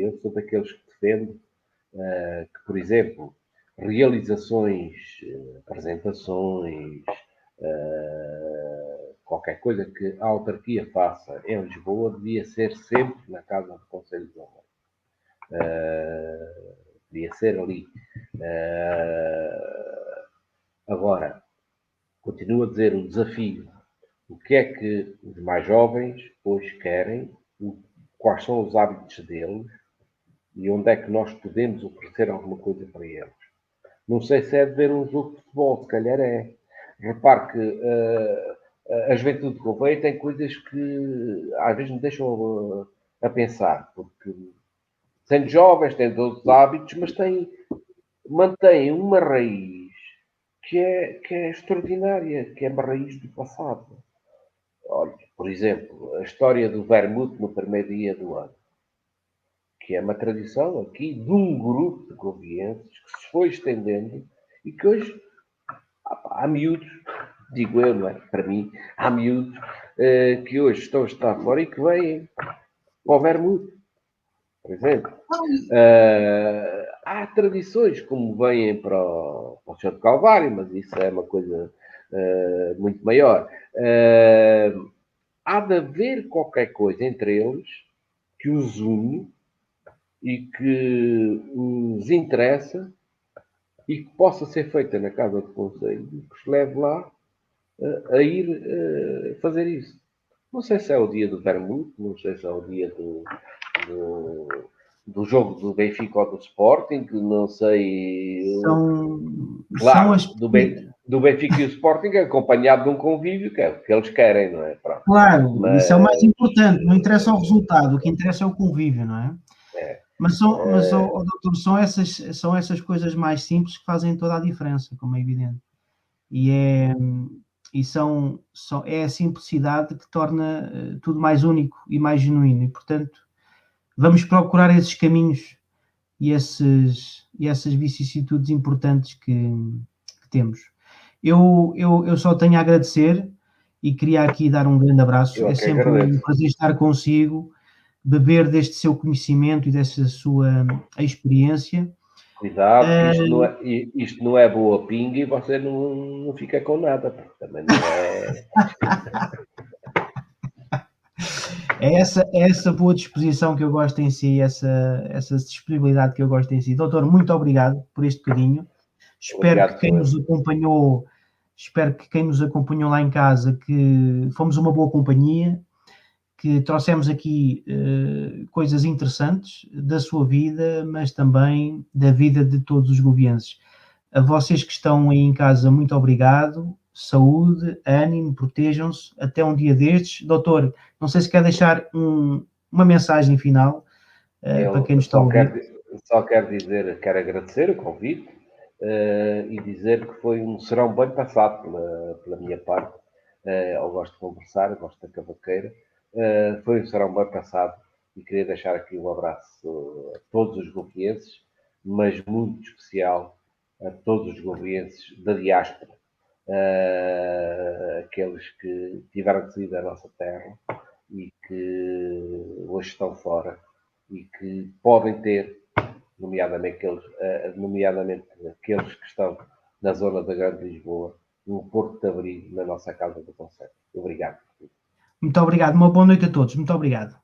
eu sou daqueles que defendo que, por exemplo, realizações, apresentações, qualquer coisa que a autarquia faça em Lisboa devia ser sempre na Casa do Conselho de Gouveia. Devia ser ali. Agora, continuo a dizer o desafio. O que é que os mais jovens hoje querem? Quais são os hábitos deles? E onde é que nós podemos oferecer alguma coisa para eles? Não sei se é de ver um jogo de futebol, se calhar é. Repare que a juventude de Gouveia tem coisas que às vezes me deixam a pensar, porque sendo jovens, têm outros hábitos, mas mantêm uma raiz que é extraordinária, que é uma raiz do passado. Olha, por exemplo, a história do vermute no primeiro dia do ano, que é uma tradição aqui de um grupo de govienses que se foi estendendo e que hoje há miúdos, digo eu, não é? Para mim, há miúdos que hoje estão a estar fora e que vêm para o vermute, por exemplo. Há tradições como vêm para o Chão de Calvário, mas isso é uma coisa muito maior. Há de haver qualquer coisa entre eles que os une e que os interessa e que possa ser feita na Casa do Conselho e que os leve lá a ir fazer isso. Não sei se é o dia do vermute, não sei se é o dia do jogo do Benfica ou do Sporting, não sei... Claro, do Benfica e o Sporting acompanhado de um convívio que é o que eles querem, não é? Pronto. Claro, mas isso é o mais importante, não interessa o resultado, o que interessa é o convívio, não é? Mas, doutor, são essas coisas mais simples que fazem toda a diferença, como é evidente. É a simplicidade que torna tudo mais único e mais genuíno. E, portanto, vamos procurar esses caminhos e essas vicissitudes importantes que temos. Eu só tenho a agradecer e queria aqui dar um grande abraço. É sempre um prazer estar consigo, beber deste seu conhecimento e dessa sua experiência. Cuidado, isto não é boa pinga e você não fica com nada, também não é... É essa boa disposição que eu gosto em si, essa disponibilidade que eu gosto em si. Doutor, muito obrigado por este bocadinho. Espero que quem nos acompanhou lá em casa, que fomos uma boa companhia, que trouxemos aqui coisas interessantes da sua vida, mas também da vida de todos os govienses. A vocês que estão aí em casa, muito obrigado. Saúde, ânimo, protejam-se. Até um dia destes. Doutor, não sei se quer deixar uma mensagem final para quem nos está a ouvir. Só quero dizer, quero agradecer o convite e dizer que foi um serão bem passado pela minha parte. Eu gosto de conversar, eu gosto da cavaqueira. Foi um serão bem passado e queria deixar aqui um abraço a todos os govienses, mas muito especial a todos os govienses da diáspora, aqueles que tiveram de sair da nossa terra e que hoje estão fora e que podem ter, nomeadamente aqueles que estão na zona da Grande Lisboa, um porto de abrigo na nossa Casa do Conselho. Obrigado. Muito obrigado. Uma boa noite a todos. Muito obrigado.